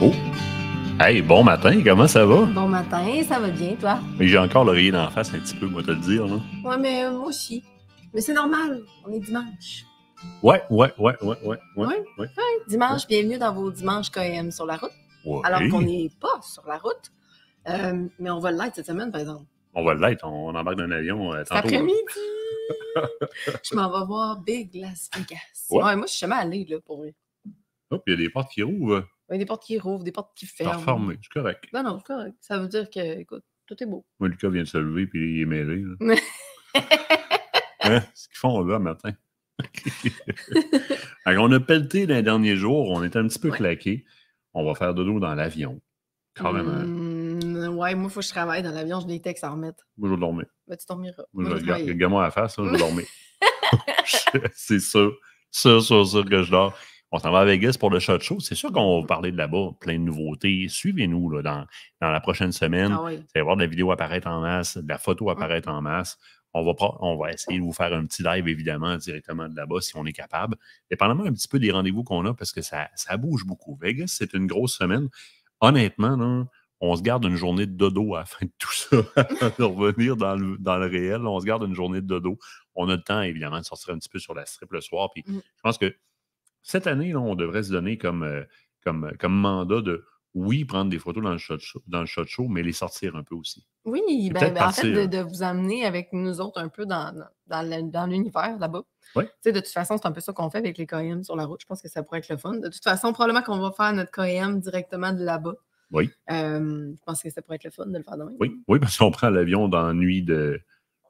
Oh! Hey, bon matin, comment ça va? Bon matin, ça va bien, toi? Mais j'ai encore l'oreiller d'en face un petit peu, moi, te le dire, là. Ouais, mais moi aussi. Mais c'est normal, on est dimanche. Ouais. Dimanche, bienvenue dans vos dimanches KM sur la route. Ouais. Alors qu'on n'est pas sur la route, mais on va l'être cette semaine, par exemple. On va l'être, on embarque d'un avion Cet tantôt. après-midi! Je m'en vais voir Big Las Vegas. Ouais. Ouais, moi, je suis jamais allée, là, pour vrai. Hop, il y a des portes qui rouvrent. Il y a des portes qui rouvrent, des portes qui T'as ferment. refermé, c'est correct. Non, c'est correct. Ça veut dire que, écoute, tout est beau. Moi, Lucas vient de se lever, puis il est mêlé, là. Hein? Ce qu'ils font là, matin. Alors, on a pelleté dans les derniers jours, on était un petit peu claqués. On va faire dodo dans l'avion. Carrément. Ouais, moi, il faut que je travaille dans l'avion, j'ai des textes à remettre. Moi, je vais dormir. Ben, tu dormiras. Regarde-moi à la face, là, je vais dormir. C'est sûr que je dors. On s'en va à Vegas pour le Shot Show. C'est sûr qu'on va parler de là-bas, plein de nouveautés. Suivez-nous là, dans la prochaine semaine. Ah oui. Vous allez voir de la vidéo apparaître en masse, de la photo apparaître en masse. On va essayer de vous faire un petit live, évidemment, directement de là-bas, si on est capable. Dépendamment un petit peu des rendez-vous qu'on a, parce que ça bouge beaucoup. Vegas, c'est une grosse semaine. Honnêtement, là, on se garde une journée de dodo à la fin de tout ça, avant de revenir dans le réel. On se garde une journée de dodo. On a le temps, évidemment, de sortir un petit peu sur la strip le soir. Puis je pense que cette année, là, on devrait se donner comme mandat de, oui, prendre des photos dans le shot show, mais les sortir un peu aussi. Oui, en fait, de vous amener avec nous autres un peu dans l'univers là-bas. Oui. De toute façon, c'est un peu ça qu'on fait avec les KM sur la route. Je pense que ça pourrait être le fun. De toute façon, probablement qu'on va faire notre KM directement de là-bas. Oui. Je pense que ça pourrait être le fun de le faire demain. Oui, parce qu'on prend l'avion dans la nuit de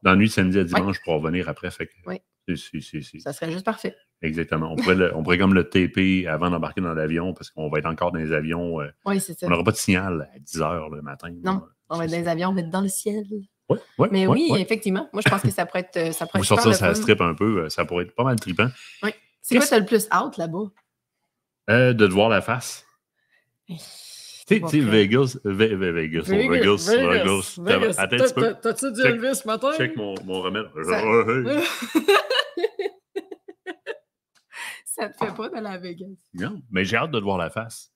samedi à dimanche pour revenir après. Fait que ça serait juste parfait. Exactement. On pourrait comme le TP avant d'embarquer dans l'avion parce qu'on va être encore dans les avions. Oui, c'est ça. On n'aura pas de signal à 10 h le matin. Non, on va être dans les avions, on va être dans le ciel. Oui, effectivement. Moi, je pense que ça pourrait être vous sortir ça strip un peu, ça pourrait être pas mal trippant. Oui. C'est quoi, t'as le plus hâte là-bas? De te voir la face. Tu sais, Vegas. Attends un petit peu. T'as-tu dit Elvis ce matin? Check mon remède. Ça te fait pas de la Vegas? Non, mais j'ai hâte de te voir la face.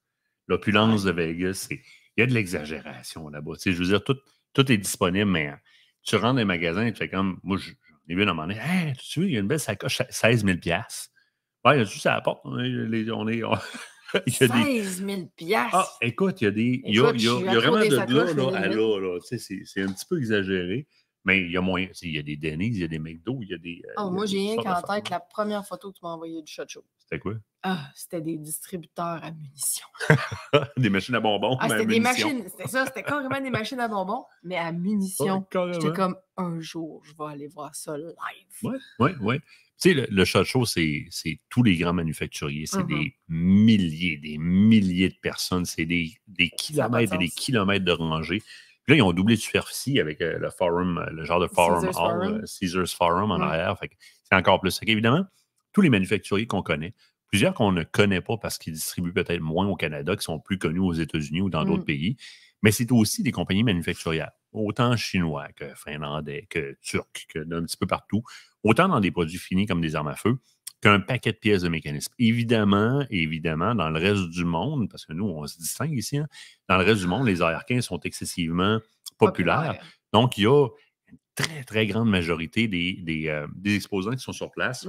L'opulence de Vegas, il y a de l'exagération là-bas. Tu sais, je veux dire, tout est disponible, mais tu rentres dans les magasins et tu fais comme, moi, j'en ai vu à un moment donné, hey, tu vois, il y a une belle sacoche, 16 000 $. Ouais, il y a juste à la porte. On est 16 000 $? Ah, écoute, il y a des. Il y a vraiment de là à là. Tu sais, c'est un petit peu exagéré, mais il y a moyen. Il y a des Denny's, il y a des McDo, il y a des. Moi, j'ai rien qu'en tête la première photo que tu m'as envoyée du Shot Show. C'était quoi? C'était des distributeurs à munitions. Des machines à bonbons. C'était des machines. C'était ça, c'était carrément des machines à bonbons, mais à munitions. J'étais comme, un jour, je vais aller voir ça live. Oui. Tu sais, le Shot Show, c'est tous les grands manufacturiers. C'est des milliers de personnes. C'est des kilomètres et des kilomètres de rangées. Puis là, ils ont doublé de superficie avec le forum, le genre de forum Caesars Forum en arrière. Fait que c'est encore plus. Fait qu'évidemment, tous les manufacturiers qu'on connaît, plusieurs qu'on ne connaît pas parce qu'ils distribuent peut-être moins au Canada, qui sont plus connus aux États-Unis ou dans d'autres pays, mais c'est aussi des compagnies manufacturières, autant chinois que finlandais, que turcs, que d'un petit peu partout, autant dans des produits finis comme des armes à feu, qu'un paquet de pièces de mécanisme. Évidemment, dans le reste du monde, parce que nous, on se distingue ici, dans le reste du monde, les AR-15 sont excessivement populaires. Donc, il y a une très, très grande majorité des exposants qui sont sur place,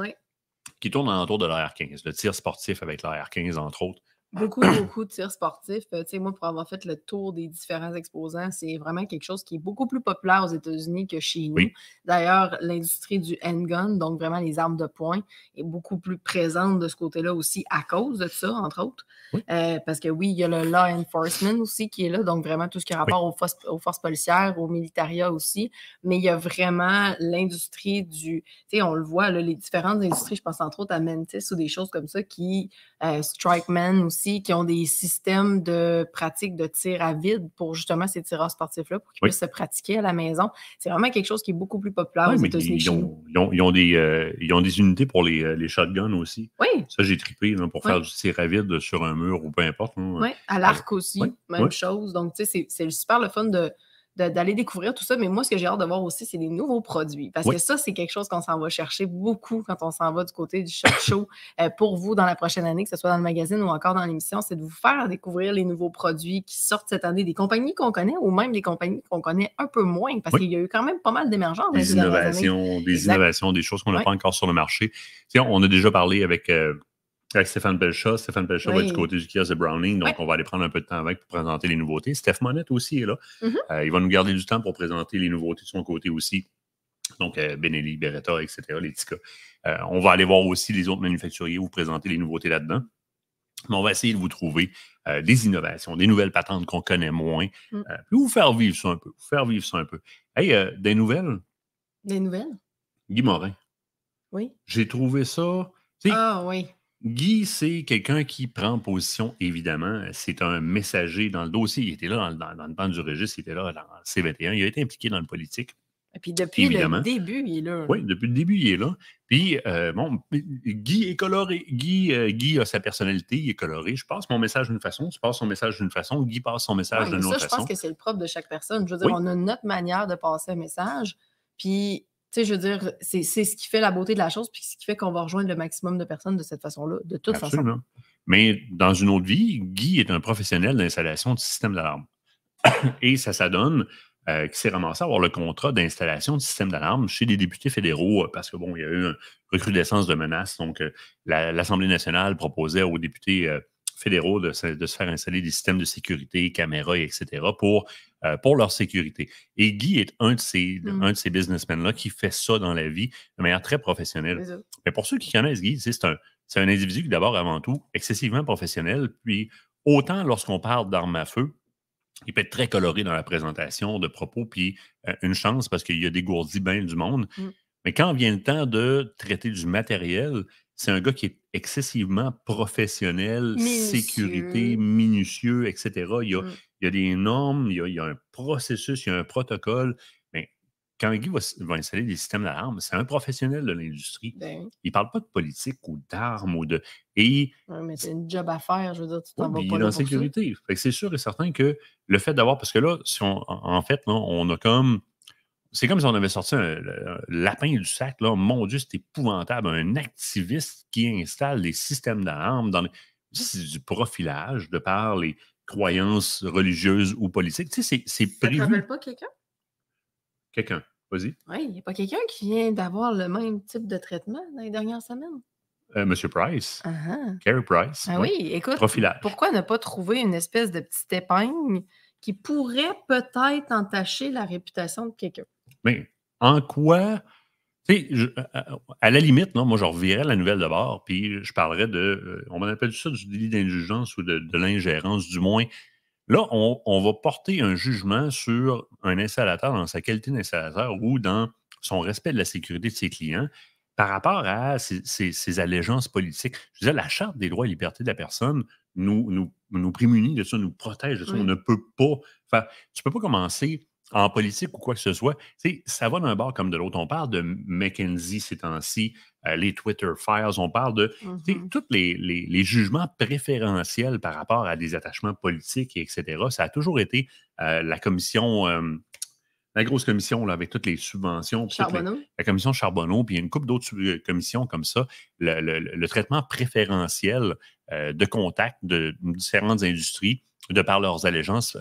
qui tournent alentour de l'AR-15, le tir sportif avec l'AR-15, entre autres. Beaucoup de tirs sportifs. Moi, pour avoir fait le tour des différents exposants, c'est vraiment quelque chose qui est beaucoup plus populaire aux États-Unis que chez nous. Oui. D'ailleurs, l'industrie du handgun, donc vraiment les armes de poing, est beaucoup plus présente de ce côté-là aussi à cause de ça, entre autres. Oui. Parce que oui, il y a le law enforcement aussi qui est là, donc vraiment tout ce qui a rapport aux forces policières, au militaria aussi. Mais il y a vraiment l'industrie du... on le voit, là, les différentes industries, je pense entre autres à Mantis ou des choses comme ça, qui... Strikeman aussi, qui ont des systèmes de pratique de tir à vide pour justement ces tireurs sportifs-là, pour qu'ils puissent se pratiquer à la maison. C'est vraiment quelque chose qui est beaucoup plus populaire aux États-Unis. Ils ont des unités pour les shotguns aussi. Oui. Ça, j'ai trippé pour faire du tir à vide sur un mur ou peu importe. Oui, à l'arc aussi, même chose. Donc, c'est super le fun de d'aller découvrir tout ça. Mais moi, ce que j'ai hâte de voir aussi, c'est des nouveaux produits. Parce que ça, c'est quelque chose qu'on s'en va chercher beaucoup quand on s'en va du côté du SHOT Show pour vous dans la prochaine année, que ce soit dans le magazine ou encore dans l'émission, c'est de vous faire découvrir les nouveaux produits qui sortent cette année, des compagnies qu'on connaît ou même des compagnies qu'on connaît un peu moins, parce qu'il y a eu quand même pas mal d'émergences dans les dernières années. Des innovations, des choses qu'on n'a pas encore sur le marché. T'sais, on a déjà parlé avec Stéphane Belchat. Stéphane Belchat va être du côté du kiosque de Browning, donc on va aller prendre un peu de temps avec pour présenter les nouveautés. Steph Monette aussi est là. Il va nous garder du temps pour présenter les nouveautés de son côté aussi. Donc, Benelli, Beretta, etc., les petits cas. On va aller voir aussi les autres manufacturiers, vous présenter les nouveautés là-dedans. Mais on va essayer de vous trouver des innovations, des nouvelles patentes qu'on connaît moins, puis vous faire vivre ça un peu. Hey, des nouvelles? Des nouvelles? Guy Morin. Oui. J'ai trouvé ça... Ah oui. Guy, c'est quelqu'un qui prend position, évidemment. C'est un messager dans le dossier. Il était là dans le banc du registre, il était là dans C21. Il a été impliqué dans le politique. Et puis depuis le début, il est là. Oui, depuis le début, il est là. Puis, bon, Guy est coloré. Guy a sa personnalité, il est coloré. Je passe mon message d'une façon, tu passes son message d'une façon, Guy passe son message d'une autre façon. Je pense que c'est le propre de chaque personne. Je veux dire, on a notre manière de passer un message. Puis, tu sais, je veux dire, c'est ce qui fait la beauté de la chose, puis ce qui fait qu'on va rejoindre le maximum de personnes de cette façon-là, de toute façon. Mais dans une autre vie, Guy est un professionnel d'installation de systèmes d'alarme. Et ça donne qui s'est ramassé à avoir le contrat d'installation de système d'alarme chez des députés fédéraux parce que, bon, il y a eu une recrudescence de menaces. Donc, l'Assemblée nationale proposait aux députés fédéraux de se faire installer des systèmes de sécurité, caméras, etc. pour leur sécurité. Et Guy est un de ces businessmen-là qui fait ça dans la vie de manière très professionnelle. Mais pour ceux qui connaissent Guy, c'est un individu qui, d'abord, avant tout, excessivement professionnel. Puis, autant lorsqu'on parle d'armes à feu, il peut être très coloré dans la présentation de propos, puis une chance parce qu'il a dégourdi bien du monde. Mais quand vient le temps de traiter du matériel, c'est un gars qui est excessivement professionnel, sécurité, minutieux, etc. Il y a des normes, il y a un processus, il y a un protocole. Mais quand Guy va installer des systèmes d'alarme, c'est un professionnel de l'industrie. Il ne parle pas de politique ou d'armes ou de... Oui, mais c'est une job à faire, je veux dire, tu t'en vas pas là. Il est dans la sécurité. Fait que c'est sûr et certain que le fait d'avoir... Parce que là, en fait, là, on a comme... C'est comme si on avait sorti un lapin du sac. Là. Mon Dieu, c'est épouvantable. Un activiste qui installe des systèmes d'alarme dans les... C'est du profilage de par les croyances religieuses ou politiques. Tu sais, c'est prévu. Ça ne te rappelle pas quelqu'un? Quelqu'un. Vas-y. Oui, il n'y a pas quelqu'un qui vient d'avoir le même type de traitement dans les dernières semaines? Monsieur Price. Carey Price. Ah oui, écoute, profilage. Pourquoi ne pas trouver une espèce de petite épingle qui pourrait peut-être entacher la réputation de quelqu'un? Mais en quoi... Tu sais, à la limite, non, moi, je revirais la nouvelle de bord, puis je parlerais de... on appelle ça du délit d'indulgence ou de l'ingérence, du moins. Là, on va porter un jugement sur un installateur dans sa qualité d'installateur ou dans son respect de la sécurité de ses clients par rapport à ses allégeances politiques. Je disais, la Charte des droits et libertés de la personne nous prémunit de ça, nous protège de ça. On ne peut pas... tu ne peux pas commencer en politique ou quoi que ce soit. Ça va d'un bord comme de l'autre. On parle de McKenzie ces temps-ci, les Twitter Files, on parle de tous les jugements préférentiels par rapport à des attachements politiques, etc. Ça a toujours été la commission... la grosse commission là, avec toutes les subventions. La commission Charbonneau, puis il y a une couple d'autres commissions comme ça. Le traitement préférentiel de contact de différentes industries de par leurs allégeances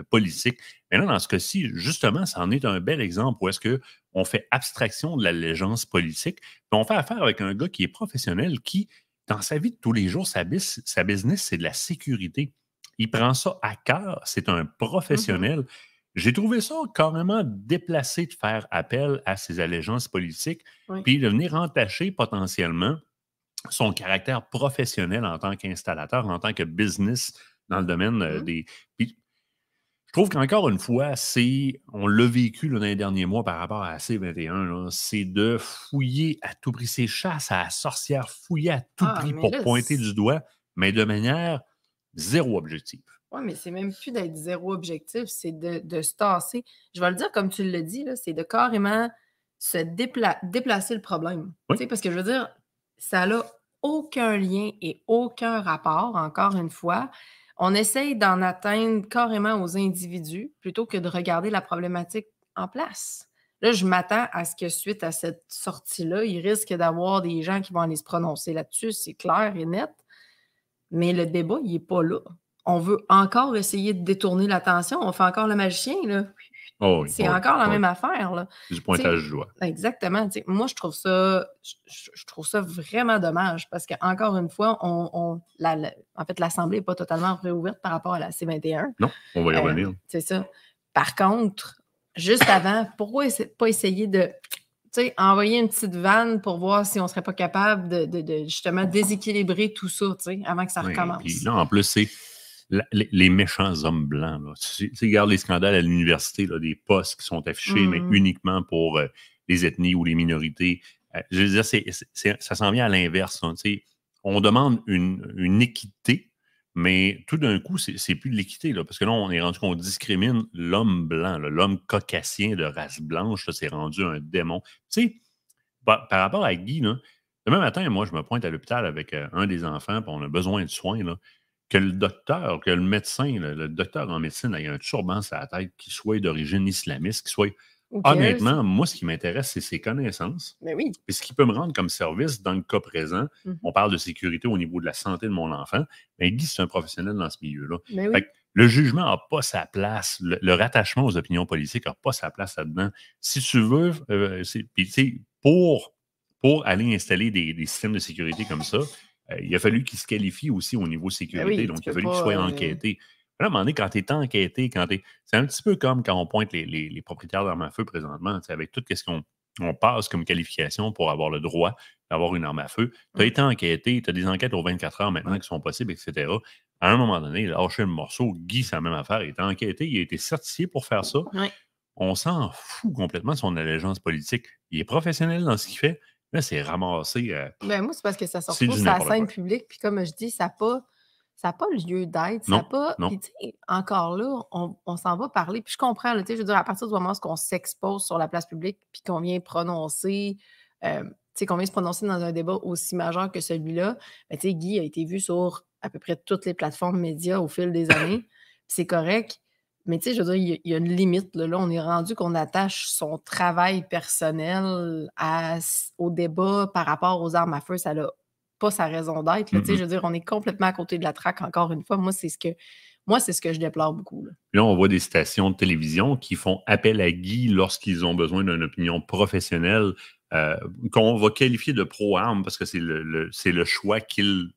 politiques. Mais là, dans ce cas-ci, justement, ça en est un bel exemple où est-ce qu'on fait abstraction de l'allégeance politique, puis on fait affaire avec un gars qui est professionnel, qui, dans sa vie de tous les jours, sa business, c'est de la sécurité. Il prend ça à cœur, c'est un professionnel. J'ai trouvé ça carrément déplacé de faire appel à ses allégeances politiques, puis de venir entacher potentiellement son caractère professionnel en tant qu'installateur, en tant que business dans le domaine des... Puis, je trouve qu'encore une fois, on l'a vécu là, dans les derniers mois par rapport à C21, c'est de fouiller à tout prix. C'est chasse à la sorcière, fouiller à tout prix pour pointer du doigt, mais de manière zéro objective. Oui, mais c'est même plus d'être zéro objectif, c'est de se tasser. Je vais le dire comme tu l'as dit, c'est de carrément se déplacer le problème. Parce que je veux dire, ça n'a aucun lien et aucun rapport, encore une fois, On essaye d'en atteindre carrément aux individus plutôt que de regarder la problématique en place. Là, je m'attends à ce que suite à cette sortie-là, il risque d'avoir des gens qui vont aller se prononcer là-dessus, c'est clair et net. Mais le débat, il n'est pas là. On veut encore essayer de détourner l'attention. On fait encore le magicien, là. Oh oui, C'est encore la même affaire, là. C'est du pointage du doigt. Exactement. Moi, je trouve ça vraiment dommage parce qu'encore une fois, en fait, l'Assemblée n'est pas totalement réouverte par rapport à la C-21. Non, on va y revenir. C'est ça. Par contre, juste avant, pourquoi pas essayer de envoyer une petite vanne pour voir si on ne serait pas capable de justement déséquilibrer tout ça avant que ça recommence? Puis là, en plus, c'est les méchants hommes blancs. Tu regardes les scandales à l'université, là, des postes qui sont affichés, mais uniquement pour les ethnies ou les minorités. Je veux dire, ça s'en vient à l'inverse. On demande une équité, mais tout d'un coup, c'est plus de l'équité, parce que là, on est rendu qu'on discrimine l'homme blanc, l'homme caucasien de race blanche, c'est rendu un démon. Tu sais, par rapport à Guy, demain matin, moi, je me pointe à l'hôpital avec un des enfants, puis on a besoin de soins, que le docteur, que le médecin, le docteur en médecine ait un turban sur la tête, qui soit d'origine islamiste, qui soit... Honnêtement, moi, ce qui m'intéresse, c'est ses connaissances. Mais oui. Et ce qui peut me rendre comme service dans le cas présent. On parle de sécurité au niveau de la santé de mon enfant. Mais Guy, c'est un professionnel dans ce milieu-là. Mais oui. Le jugement n'a pas sa place. Le rattachement aux opinions politiques n'a pas sa place là-dedans. Si tu veux, pour aller installer des systèmes de sécurité comme ça, il a fallu qu'il se qualifie aussi au niveau sécurité. Donc, il a fallu qu'il soit enquêté. Là, à un moment donné, quand tu es enquêté, c'est un petit peu comme quand on pointe les propriétaires d'armes à feu présentement, avec tout ce qu'on passe comme qualification pour avoir le droit d'avoir une arme à feu. Tu as été enquêté, tu as des enquêtes aux 24 heures maintenant qui sont possibles, etc. À un moment donné, lâcher le morceau, Guy, c'est la même affaire. Il est enquêté, il a été certifié pour faire ça. Oui. On s'en fout complètement de son allégeance politique. Il est professionnel dans ce qu'il fait. Là, c'est ramassé. Moi, c'est parce que ça sort pas sur la scène publique. Puis comme je dis, ça n'a pas lieu d'être. Ça pas. Puis, encore là, on s'en va parler. Puis je comprends, je veux dire, à partir du moment où on s'expose sur la place publique, puis qu'on vient prononcer, qu'on vient se prononcer dans un débat aussi majeur que celui-là, Guy a été vu sur à peu près toutes les plateformes médias au fil des années. Puis c'est correct. Mais je veux dire, il y a une limite. Là, on est rendu qu'on attache son travail personnel au débat par rapport aux armes à feu. Ça n'a pas sa raison d'être. Je veux dire, on est complètement à côté de la traque, encore une fois. Moi, c'est ce que je déplore beaucoup. Là, on voit des stations de télévision qui font appel à Guy lorsqu'ils ont besoin d'une opinion professionnelle qu'on va qualifier de pro-armes parce que c'est le choix qu'il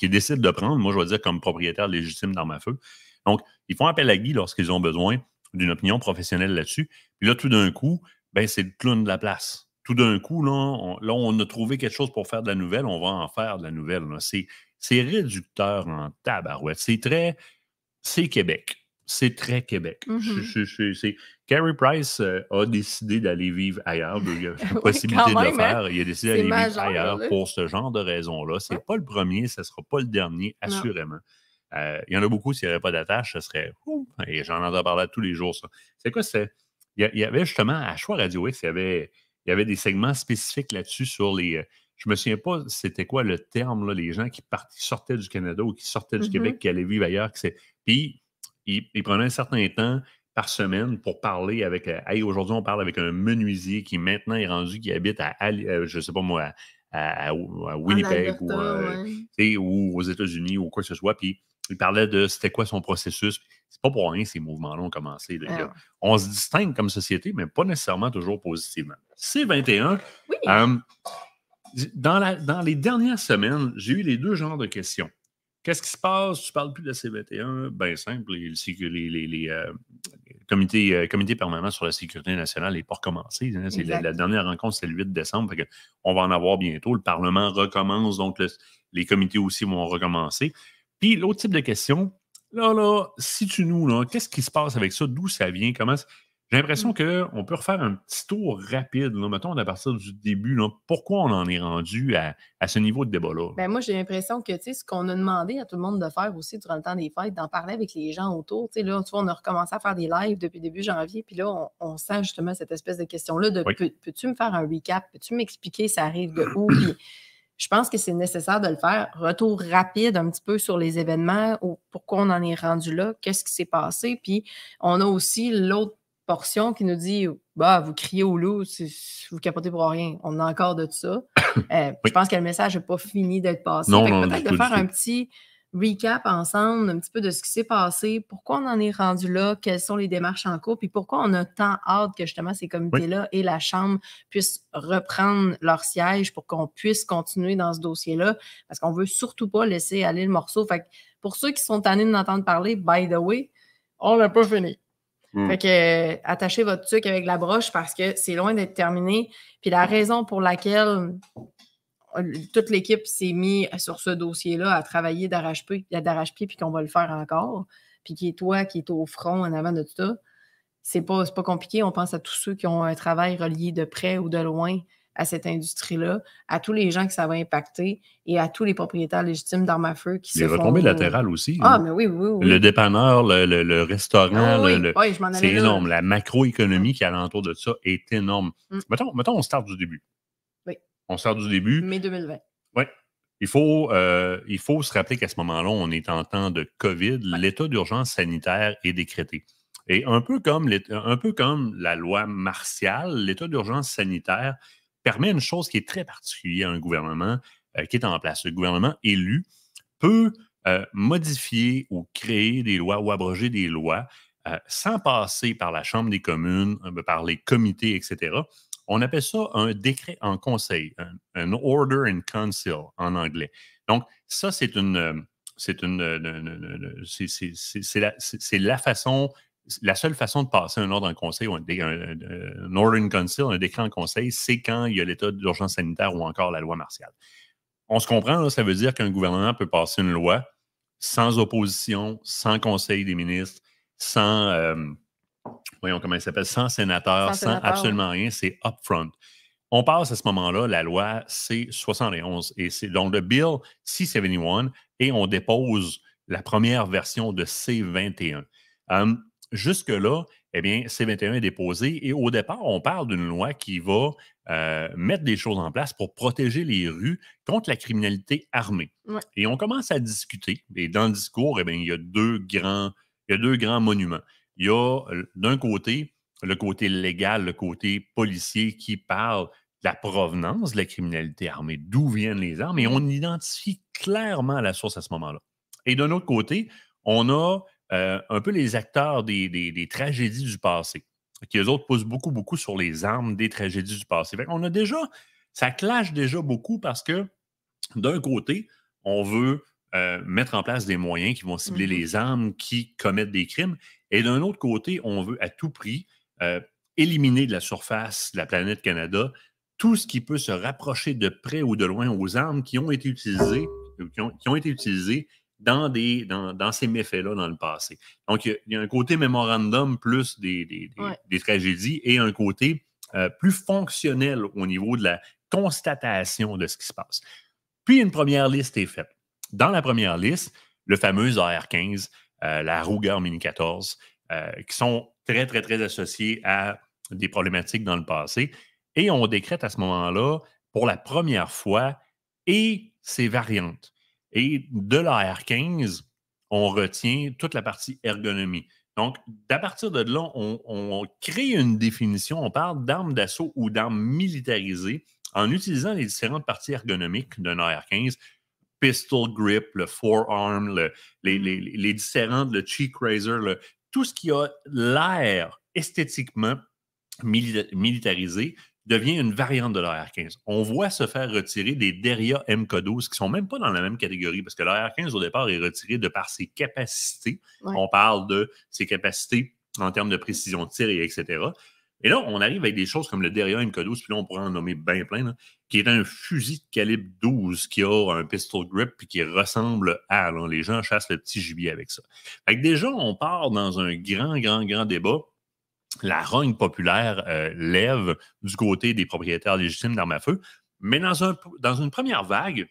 décide de prendre. Moi, je vais dire comme propriétaire légitime d'armes à feu. Donc, ils font appel à Guy lorsqu'ils ont besoin d'une opinion professionnelle là-dessus. Puis là, tout d'un coup, c'est le clown de la place. Tout d'un coup, là, on a trouvé quelque chose pour faire de la nouvelle, on va en faire de la nouvelle. C'est réducteur en tabarouette. C'est Québec. C'est très Québec. Carey Price a décidé d'aller vivre ailleurs. Il y a la possibilité de le faire. Il a décidé d'aller vivre ailleurs pour ce genre de raisons-là. Ce n'est pas le premier, ce ne sera pas le dernier, assurément. Il y en a beaucoup, s'il n'y avait pas d'attache, ce serait... Et j'en entends parler tous les jours, ça. C'est quoi? Il y avait justement, à Choix Radio X, il y avait des segments spécifiques là-dessus sur les... Je me souviens pas c'était quoi le terme, là, les gens qui sortaient du Canada ou qui sortaient du Québec, qui allaient vivre ailleurs. Puis, ils prenaient un certain temps par semaine pour parler avec... aujourd'hui, on parle avec un menuisier qui maintenant est rendu, qui habite je sais pas moi, à Winnipeg ou aux États-Unis ou quoi que ce soit. Puis, il parlait de c'était quoi son processus. C'est pas pour rien ces mouvements-là ont commencé. On se distingue comme société, mais pas nécessairement toujours positivement. C21, dans les dernières semaines, j'ai eu les deux genres de questions. Qu'est-ce qui se passe? Tu ne parles plus de la C21? Bien simple, les comités permanents sur la sécurité nationale n'est pas recommencé. La dernière rencontre, c'est le 8 décembre. On va en avoir bientôt. Le Parlement recommence, donc les comités aussi vont recommencer. Puis l'autre type de question, là, situe-nous, qu'est-ce qui se passe avec ça? D'où ça vient? Comment? J'ai l'impression qu'on peut refaire un petit tour rapide, mettons à partir du début. Pourquoi on en est rendu à ce niveau de débat-là? Moi, j'ai l'impression que ce qu'on a demandé à tout le monde de faire aussi durant le temps des fêtes, d'en parler avec les gens autour. Là, tu vois, on a recommencé à faire des lives depuis début janvier, puis là, on sent justement cette espèce de question-là de peux-tu me faire un recap? Peux-tu m'expliquer ça arrive de où? Puis je pense que c'est nécessaire de le faire. Retour rapide un petit peu sur les événements, ou pourquoi on en est rendu là, qu'est-ce qui s'est passé. Puis on a aussi l'autre portion qui nous dit, bah, vous criez au loup, vous capotez pour rien. On a encore de ça. Je Oui. pense que le message n'est pas fini d'être passé. Non, Fait que non, peut-être du de tout, faire du un tout. petit recap ensemble, un petit peu de ce qui s'est passé, pourquoi on en est rendu là, quelles sont les démarches en cours, puis pourquoi on a tant hâte que justement ces Oui. comités-là et la Chambre puissent reprendre leur siège pour qu'on puisse continuer dans ce dossier-là, parce qu'on veut surtout pas laisser aller le morceau. Fait que pour ceux qui sont tannés de n'entendre parler, by the way, on n'a pas fini. Fait que attachez votre truc avec la broche parce que c'est loin d'être terminé. Puis la raison pour laquelle toute l'équipe s'est mise sur ce dossier-là à travailler d'arrache-pied, puis qu'on va le faire encore, puis qui est toi qui est au front en avant de tout ça, c'est pas compliqué. On pense à tous ceux qui ont un travail relié de près ou de loin à cette industrie-là, à tous les gens que ça va impacter et à tous les propriétaires légitimes d'armes à feu qui Les se font... retombées latérales aussi. Ah, mais oui, oui, oui. Le dépanneur, le restaurant, Ah oui, oui, je m'en c'est allais là. énorme. La macroéconomie qui est alentour de ça est énorme. Mm. Mettons, on start du début. Oui. On start du début. Mai 2020. Oui. Il faut se rappeler qu'à ce moment-là, on est en temps de COVID. Ouais. L'état d'urgence sanitaire est décrété. Et un peu comme la loi martiale, l'état d'urgence sanitaire permet une chose qui est très particulière à un gouvernement qui est en place. Le gouvernement élu peut modifier ou créer des lois ou abroger des lois sans passer par la Chambre des communes, par les comités, etc. On appelle ça un décret en conseil, un order in council en anglais. Donc, ça, c'est la seule façon de passer un ordre en conseil ou un order in council, un décret en conseil, c'est quand il y a l'état d'urgence sanitaire ou encore la loi martiale. On se comprend, là, ça veut dire qu'un gouvernement peut passer une loi sans opposition, sans conseil des ministres, sans, voyons comment il s'appelle, sans sénateur, sans absolument rien, c'est upfront. On passe à ce moment-là la loi C-71 et c'est donc le Bill C-71 et on dépose la première version de C-21. Jusque-là, eh bien, C-21 est déposé et au départ, on parle d'une loi qui va mettre des choses en place pour protéger les rues contre la criminalité armée. Ouais. Et on commence à discuter. Et dans le discours, eh bien, il y a deux grands monuments. Il y a d'un côté le côté légal, le côté policier qui parle de la provenance de la criminalité armée, d'où viennent les armes, et on identifie clairement la source à ce moment-là. Et d'un autre côté, on a un peu les acteurs des tragédies du passé, qui eux autres poussent beaucoup, beaucoup sur les armes des tragédies du passé. On a déjà, ça clash déjà beaucoup parce que d'un côté, on veut mettre en place des moyens qui vont cibler les armes qui commettent des crimes, et d'un autre côté, on veut à tout prix éliminer de la surface de la planète Canada tout ce qui peut se rapprocher de près ou de loin aux armes qui ont été utilisées, dans ces méfaits-là dans le passé. Donc, il y a un côté mémorandum plus des tragédies et un côté plus fonctionnel au niveau de la constatation de ce qui se passe. Puis, une première liste est faite. Dans la première liste, le fameux AR-15, la Ruger Mini 14, qui sont très, très, très associés à des problématiques dans le passé. Et on décrète à ce moment-là, pour la première fois, et ses variantes. Et de l'AR-15, on retient toute la partie ergonomie. Donc, à partir de là, on crée une définition. On parle d'armes d'assaut ou d'armes militarisées en utilisant les différentes parties ergonomiques d'un AR-15, pistol grip, le forearm, les différentes, le cheek razor, tout ce qui a l'air esthétiquement militarisé devient une variante de l'AR-15. On voit se faire retirer des Deria MK12 qui ne sont même pas dans la même catégorie parce que l'AR-15 au départ est retiré de par ses capacités. Ouais. On parle de ses capacités en termes de précision de tir et etc. Et là, on arrive avec des choses comme le Deria MK12, puis là, on pourrait en nommer bien plein, là, qui est un fusil de calibre 12 qui a un pistol grip puis qui ressemble à... Là, les gens chassent le petit gibier avec ça. Fait que déjà, on part dans un grand débat. La rogne populaire lève du côté des propriétaires légitimes d'armes à feu. Mais dans une première vague,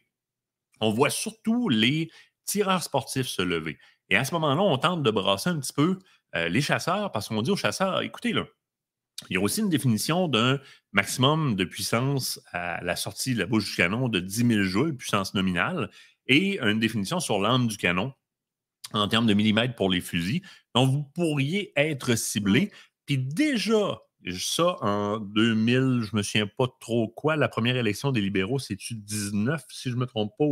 on voit surtout les tireurs sportifs se lever. Et à ce moment-là, on tente de brasser un petit peu les chasseurs parce qu'on dit aux chasseurs, écoutez, là, Il y a aussi une définition d'un maximum de puissance à la sortie de la bouche du canon de 10 000 joules, puissance nominale, et une définition sur l'angle du canon en termes de millimètres pour les fusils. Donc, vous pourriez être ciblé. Puis déjà, ça, en 2000, je ne me souviens pas trop quoi, la première élection des libéraux, c'est-tu 19, si je ne me trompe pas?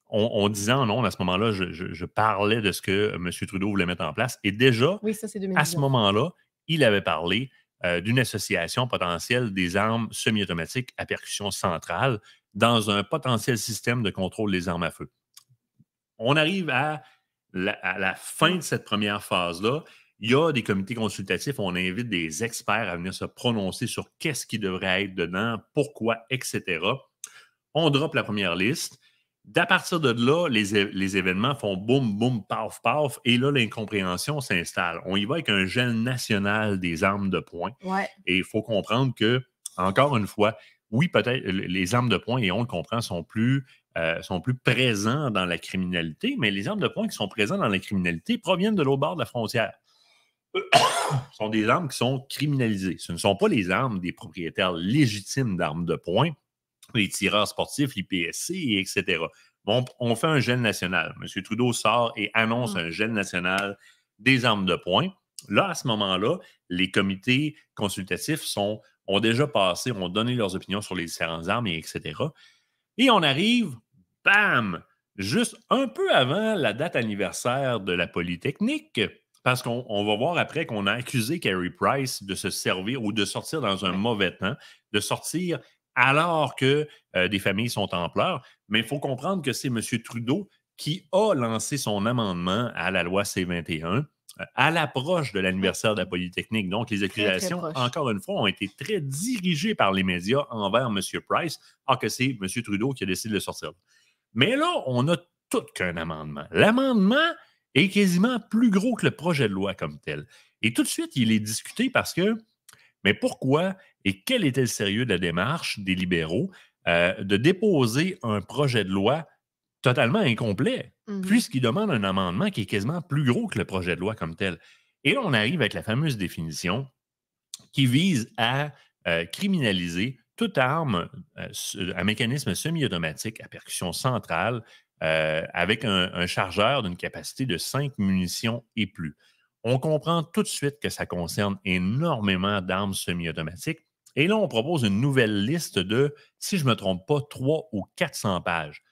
On disait en ondes à ce moment-là, je parlais de ce que M. Trudeau voulait mettre en place. Et déjà, oui, ça, c'est 2019. À ce moment-là, il avait parlé d'une association potentielle des armes semi-automatiques à percussion centrale dans un potentiel système de contrôle des armes à feu. On arrive à la fin de cette première phase-là. Il y a des comités consultatifs, on invite des experts à venir se prononcer sur qu'est-ce qui devrait être dedans, pourquoi, etc. On drop la première liste. D'à partir de là, les événements font boum, boum, paf, paf, et là, l'incompréhension s'installe. On y va avec un gel national des armes de poing. Ouais. Et il faut comprendre que, encore une fois, oui, peut-être les armes de poing, et on le comprend, sont plus présents dans la criminalité, mais les armes de poing qui sont présentes dans la criminalité proviennent de l'autre bord de la frontière. Ce sont des armes qui sont criminalisées. Ce ne sont pas les armes des propriétaires légitimes d'armes de poing, les tireurs sportifs, l'IPSC, etc. On fait un gel national. M. Trudeau sort et annonce un gel national des armes de poing. Là, à ce moment-là, les comités consultatifs ont déjà passé, ont donné leurs opinions sur les différentes armes, etc. Et on arrive, bam, juste un peu avant la date anniversaire de la Polytechnique, parce qu'on va voir après qu'on a accusé Carey Price de se servir ou de sortir dans un mauvais temps, de sortir alors que des familles sont en pleurs. Mais il faut comprendre que c'est M. Trudeau qui a lancé son amendement à la loi C-21 à l'approche de l'anniversaire de la Polytechnique. Donc, les accusations, très encore une fois, ont été très dirigées par les médias envers M. Price, alors que c'est M. Trudeau qui a décidé de le sortir. Mais là, on a tout qu'un amendement. L'amendement est quasiment plus gros que le projet de loi comme tel. Et tout de suite, il est discuté parce que, mais pourquoi et quel était le sérieux de la démarche des libéraux de déposer un projet de loi totalement incomplet, puisqu'il demande un amendement qui est quasiment plus gros que le projet de loi comme tel. Et là, on arrive avec la fameuse définition qui vise à criminaliser toute arme à mécanisme semi-automatique à percussion centrale avec un chargeur d'une capacité de 5 munitions et plus. On comprend tout de suite que ça concerne énormément d'armes semi-automatiques. Et là, on propose une nouvelle liste de, si je ne me trompe pas, 300 ou 400 pages.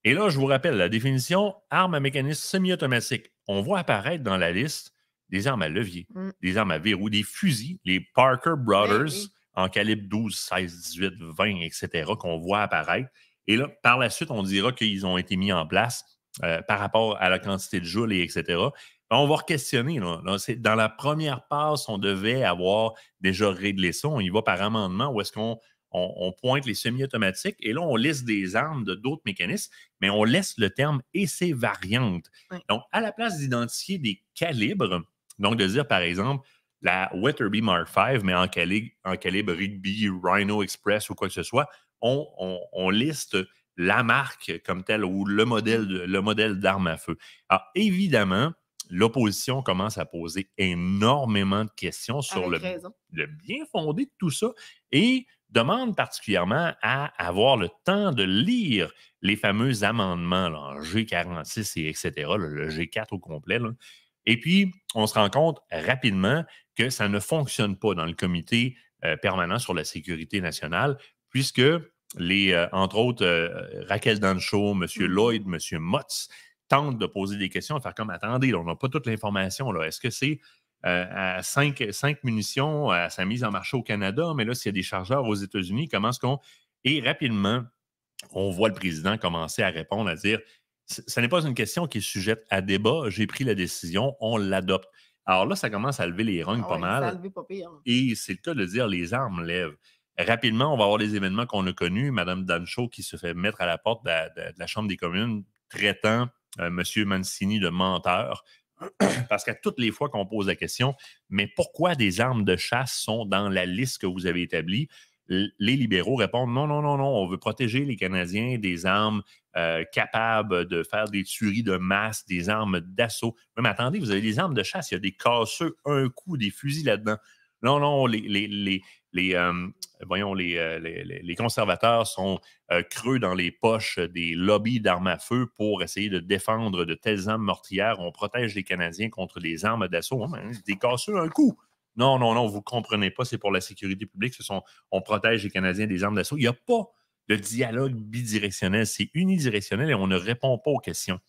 Et là, je vous rappelle, la définition, armes à mécanisme semi-automatique. On voit apparaître dans la liste des armes à levier, des armes à verrou, des fusils, les Parker Brothers en calibre 12, 16, 18, 20, etc., qu'on voit apparaître. Et là, par la suite, on dira qu'ils ont été mis en place par rapport à la quantité de joules, etc. On va re-questionner. Là, dans la première passe, on devait avoir déjà réglé ça. On y va par amendement où est-ce qu'on pointe les semi-automatiques et là, on liste des armes de d'autres mécanismes, mais on laisse le terme « et ses variantes ». Donc, à la place d'identifier des calibres, donc de dire, par exemple, la Weatherby Mark V, mais en calibre Rigby, Rhino Express ou quoi que ce soit, on liste la marque comme telle ou le modèle d'arme à feu. Alors, évidemment, l'opposition commence à poser énormément de questions sur le bien fondé de tout ça et demande particulièrement à avoir le temps de lire les fameux amendements, là, G46 et etc., le G4 au complet. Là. Et puis, on se rend compte rapidement que ça ne fonctionne pas dans le comité permanent sur la sécurité nationale, puisque entre autres, Raquel Dancho, M. Lloyd, M. Motz, tentent de poser des questions, de faire comme, attendez, là, on n'a pas toute l'information. Là. Est-ce que c'est à 5 munitions à sa mise en marché au Canada, mais là, s'il y a des chargeurs aux États-Unis, comment est-ce qu'on... Et rapidement, on voit le président commencer à répondre, à dire, ce n'est pas une question qui est sujette à débat, j'ai pris la décision, on l'adopte. Alors là, ça commence à lever les rognes pas mal. Ça a levé pas pire. Et c'est le cas de dire, les armes lèvent. Rapidement, on va avoir les événements qu'on a connus. Mme Dancho qui se fait mettre à la porte de la Chambre des communes, traitant M. Mancini de menteur. Parce qu'à toutes les fois qu'on pose la question, mais pourquoi des armes de chasse sont dans la liste que vous avez établie? Les libéraux répondent non, on veut protéger les Canadiens des armes capables de faire des tueries de masse, des armes d'assaut. Mais attendez, vous avez des armes de chasse, il y a des casseux, un coup, des fusils là-dedans. Non, non, voyons, les conservateurs sont creux dans les poches des lobbies d'armes à feu pour essayer de défendre de telles armes meurtrières. On protège les Canadiens contre les armes d'assaut. Oh, des casseux un coup. Non, non, non, vous ne comprenez pas, c'est pour la sécurité publique. On protège les Canadiens des armes d'assaut. Il n'y a pas de dialogue bidirectionnel. C'est unidirectionnel et on ne répond pas aux questions.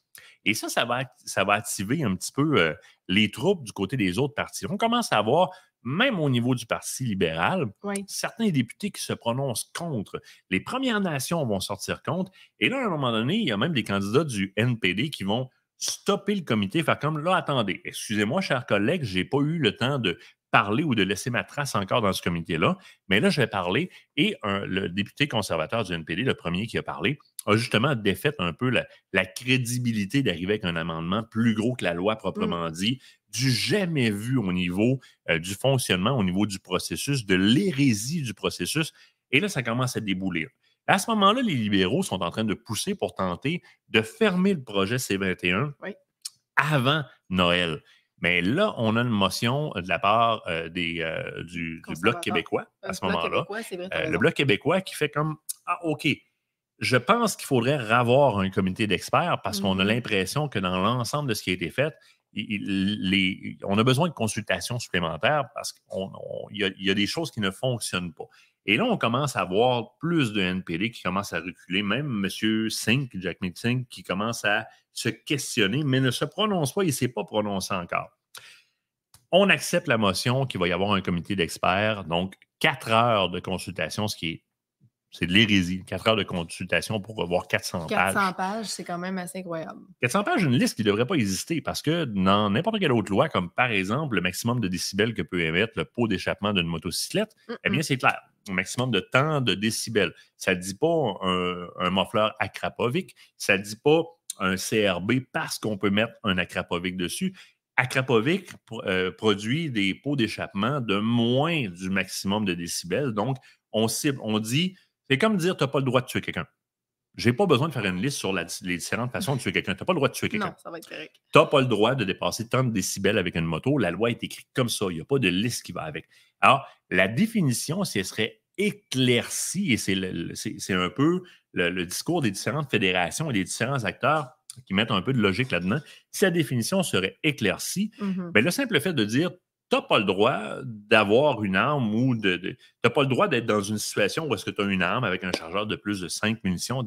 Et ça va activer un petit peu les troupes du côté des autres partis. On commence à avoir, même au niveau du Parti libéral, certains députés qui se prononcent contre. Les Premières Nations vont sortir contre. Et là, à un moment donné, il y a même des candidats du NPD qui vont stopper le comité, faire comme, là, attendez, excusez-moi, chers collègues, je n'ai pas eu le temps de parler ou de laisser ma trace encore dans ce comité-là, mais là, je vais parler. Et le député conservateur du NPD, le premier qui a parlé, a justement défait un peu la crédibilité d'arriver avec un amendement plus gros que la loi proprement dit, du jamais vu au niveau du fonctionnement, au niveau du processus, de l'hérésie du processus. Et là, ça commence à débouler. À ce moment-là, les libéraux sont en train de pousser pour tenter de fermer le projet C-21 avant Noël. Mais là, on a une motion de la part du Bloc québécois à ce moment-là. Le Bloc québécois qui fait comme « Ah, OK, je pense qu'il faudrait revoir un comité d'experts parce qu'on a l'impression que dans l'ensemble de ce qui a été fait, on a besoin de consultations supplémentaires parce qu'il y a des choses qui ne fonctionnent pas. » Et là, on commence à voir plus de NPD qui commencent à reculer, même M. Singh, Jack Singh, qui commence à se questionner, mais ne se prononce pas, il ne s'est pas prononcé encore. On accepte la motion qu'il va y avoir un comité d'experts, donc 4 heures de consultation, c'est de l'hérésie. 4 heures de consultation pour avoir 400 pages. 400 pages, c'est quand même assez incroyable. 400 pages, une liste qui ne devrait pas exister parce que dans n'importe quelle autre loi, comme par exemple le maximum de décibels que peut émettre le pot d'échappement d'une motocyclette, eh bien, c'est clair. Un maximum de temps de décibels. Ça ne dit pas un muffler Akrapovic, ça ne dit pas un CRB parce qu'on peut mettre un Akrapovic dessus. Akrapovic produit des pots d'échappement de moins du maximum de décibels. Donc, on dit, c'est comme dire, tu n'as pas le droit de tuer quelqu'un. Je n'ai pas besoin de faire une liste sur les différentes façons de tuer quelqu'un. Tu n'as pas le droit de tuer quelqu'un. Non, ça va être correct. Tu n'as pas le droit de dépasser tant de décibels avec une moto. La loi est écrite comme ça. Il n'y a pas de liste qui va avec. Alors, la définition, si elle serait éclaircie, et c'est un peu le discours des différentes fédérations et des différents acteurs qui mettent un peu de logique là-dedans, si la définition serait éclaircie, bien, le simple fait de dire tu n'as pas le droit d'avoir une arme ou tu n'as pas le droit d'être dans une situation où est-ce que tu as une arme avec un chargeur de plus de 5 munitions,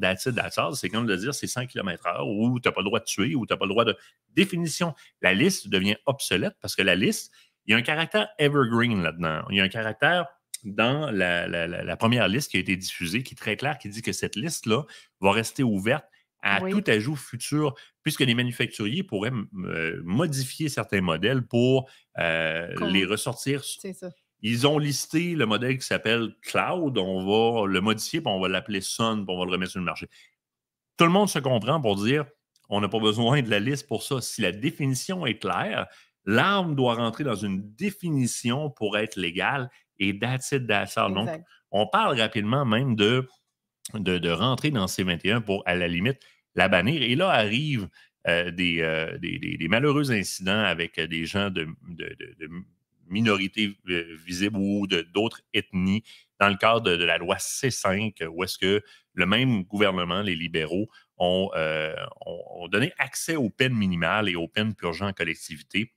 c'est comme de dire c'est 100 km/h ou tu n'as pas le droit de tuer ou tu n'as pas le droit de... Définition. La liste devient obsolète parce que la liste, il y a un caractère evergreen là-dedans. Il y a un caractère dans la première liste qui a été diffusée qui est très clair, qui dit que cette liste-là va rester ouverte à tout ajout futur, puisque les manufacturiers pourraient modifier certains modèles pour les ressortir. C'est ça. Ils ont listé le modèle qui s'appelle Cloud, on va le modifier, puis on va l'appeler Sun, puis on va le remettre sur le marché. Tout le monde se comprend pour dire on n'a pas besoin de la liste pour ça. Si la définition est claire, l'arme doit rentrer dans une définition pour être légale et that's it, that's all. Donc, on parle rapidement même de rentrer dans C-21 pour, à la limite, la bannir. Et là arrivent des malheureux incidents avec des gens de minorités visibles ou d'autres ethnies dans le cadre de la loi C5, où est-ce que le même gouvernement, les libéraux, ont donné accès aux peines minimales et aux peines purgeant en collectivité,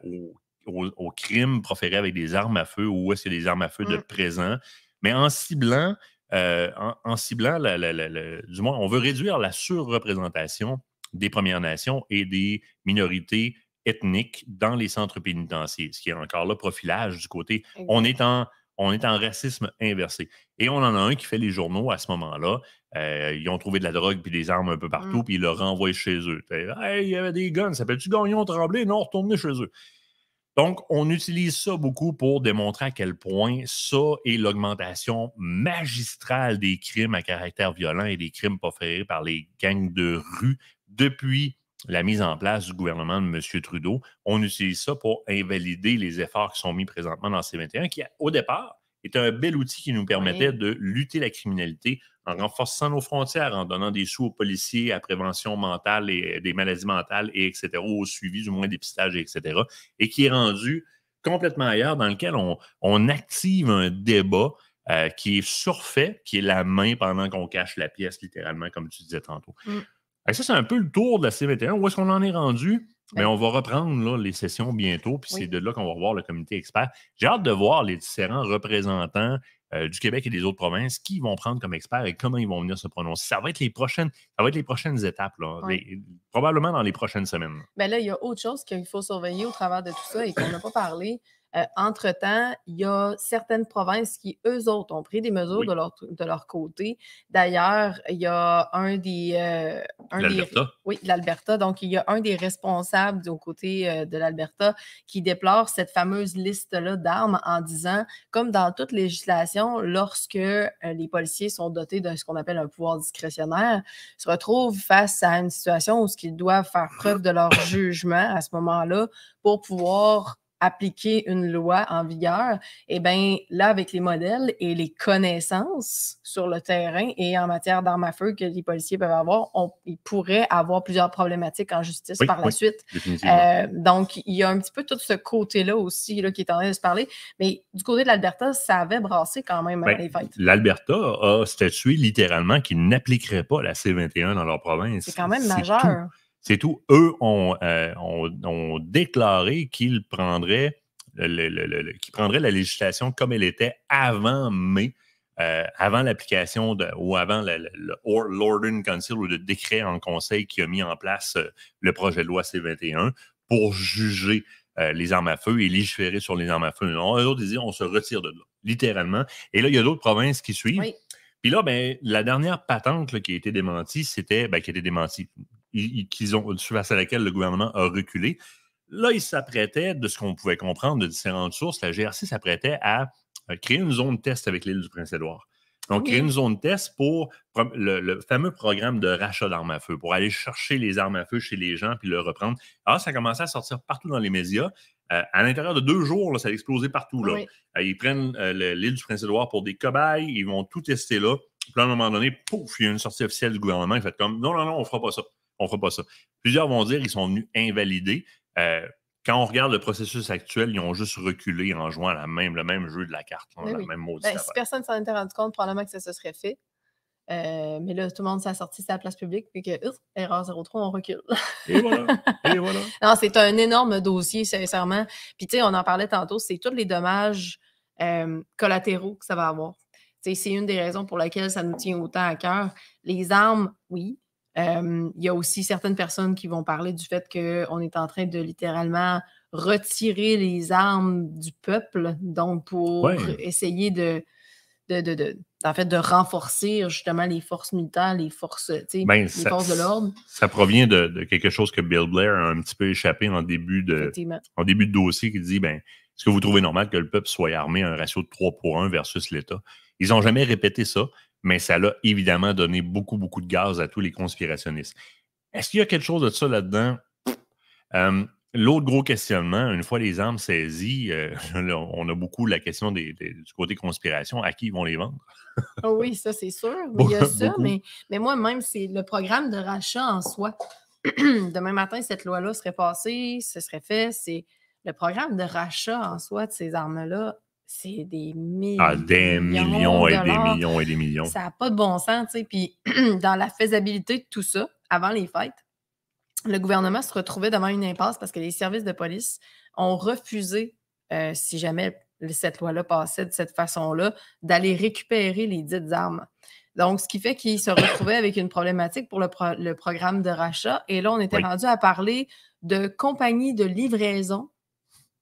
aux crimes proférés avec des armes à feu ou est-ce qu'il y a des armes à feu de présent, mais en ciblant du moins, on veut réduire la surreprésentation des Premières Nations et des minorités ethniques dans les centres pénitentiaires, ce qui est encore là profilage du côté. On est en racisme inversé. Et on en a un qui fait les journaux à ce moment-là. Ils ont trouvé de la drogue puis des armes un peu partout, puis ils le renvoient chez eux. Hey, il y avait des guns, s'appelle-tu Gagnon Tremblay? Non, retournez chez eux. Donc, on utilise ça beaucoup pour démontrer à quel point ça est l'augmentation magistrale des crimes à caractère violent et des crimes proférés par les gangs de rue depuis la mise en place du gouvernement de M. Trudeau. On utilise ça pour invalider les efforts qui sont mis présentement dans C-21, qui, au départ, était un bel outil qui nous permettait de lutter la criminalité en renforçant nos frontières, en donnant des sous aux policiers à prévention mentale et des maladies mentales, et etc., au suivi du moins dépistage, etc., et qui est rendu complètement ailleurs dans lequel on active un débat qui est surfait, qui est la main pendant qu'on cache la pièce, littéralement, comme tu disais tantôt. Ça, c'est un peu le tour de la C21. Où est-ce qu'on en est rendu? Mais on va reprendre là, les sessions bientôt, puis c'est de là qu'on va voir le comité expert. J'ai hâte de voir les différents représentants du Québec et des autres provinces qui vont prendre comme experts et comment ils vont venir se prononcer. Ça va être les prochaines étapes, là, probablement dans les prochaines semaines. Bien là, il y a autre chose qu'il faut surveiller au travers de tout ça et qu'on n'a pas parlé. Entre-temps, il y a certaines provinces qui, eux autres, ont pris des mesures de leur côté. D'ailleurs, il y a l'Alberta. Oui, l'Alberta. Donc, il y a un des responsables au côté de l'Alberta qui déplore cette fameuse liste-là d'armes en disant, comme dans toute législation, lorsque les policiers sont dotés de ce qu'on appelle un pouvoir discrétionnaire, se retrouvent face à une situation où ils doivent faire preuve de leur jugement à ce moment-là pour pouvoir appliquer une loi en vigueur, et bien là, avec les modèles et les connaissances sur le terrain et en matière d'armes à feu que les policiers peuvent avoir, ils pourraient avoir plusieurs problématiques en justice par la suite. Donc, il y a un petit peu tout ce côté-là aussi là, qui est en train de se parler. Mais du côté de l'Alberta, ça avait brassé quand même les fêtes. L'Alberta a statué littéralement qu'ils n'appliqueraient pas la C21 dans leur province. C'est quand même majeur. C'est tout. Eux ont déclaré qu'ils prendraient, la législation comme elle était avant mai, avant l'application ou avant l'Ordinance Council ou le décret en conseil qui a mis en place le projet de loi C21 pour juger les armes à feu et légiférer sur les armes à feu. Eux autres, ils disent on se retire de là, littéralement. Et là, il y a d'autres provinces qui suivent. Oui. Puis là, la dernière patente là, qui a été démentie, face à laquelle le gouvernement a reculé. Là, il s'apprêtait, de ce qu'on pouvait comprendre de différentes sources, la GRC s'apprêtait à créer une zone test avec l'île du Prince-Édouard. Donc, créer une zone test pour le fameux programme de rachat d'armes à feu, pour aller chercher les armes à feu chez les gens puis le reprendre. Alors, ça a commencé à sortir partout dans les médias. À l'intérieur de 2 jours, là, ça a explosé partout. Là. Ils prennent l'île du Prince-Édouard pour des cobayes, ils vont tout tester là. Puis à un moment donné, pouf, il y a une sortie officielle du gouvernement qui fait comme non, on ne fera pas ça. On ne fera pas ça. Plusieurs vont dire qu'ils sont venus invalider. Quand on regarde le processus actuel, ils ont juste reculé en jouant le même jeu de la carte. Même maudite si personne ne s'en était rendu compte, probablement que ça se serait fait. Mais là, tout le monde s'est sorti sur la place publique, puis que, erreur 03, on recule. Et voilà. Non, c'est un énorme dossier, sincèrement. Puis, tu sais, on en parlait tantôt, c'est tous les dommages collatéraux que ça va avoir. Tu sais, c'est une des raisons pour lesquelles ça nous tient autant à cœur. Les armes, oui. Il y a aussi certaines personnes qui vont parler du fait qu'on est en train de littéralement retirer les armes du peuple, donc pour essayer de renforcer justement les forces militaires, les forces de l'ordre. Ça provient de quelque chose que Bill Blair a un petit peu échappé en début de dossier qui dit, est-ce que vous trouvez normal que le peuple soit armé à un ratio de 3-1 versus l'État? Ils n'ont jamais répété ça, mais ça l'a évidemment donné beaucoup, beaucoup de gaz à tous les conspirationnistes. Est-ce qu'il y a quelque chose de ça là-dedans? L'autre gros questionnement, une fois les armes saisies, on a beaucoup la question du côté conspiration, à qui ils vont les vendre? Oui, ça c'est sûr. Mais il y a ça, mais moi-même, c'est le programme de rachat en soi. Demain matin, cette loi-là serait passée, ce serait fait. C'est le programme de rachat en soi de ces armes-là. C'est des millions. Des millions et des millions et des millions. Ça n'a pas de bon sens, tu sais. Puis, dans la faisabilité de tout ça, avant les fêtes, le gouvernement se retrouvait devant une impasse parce que les services de police ont refusé, si jamais cette loi-là passait de cette façon-là, d'aller récupérer les dites armes. Donc, ce qui fait qu'ils se retrouvaient avec une problématique pour le programme de rachat. Et là, on était rendu à parler de compagnies de livraison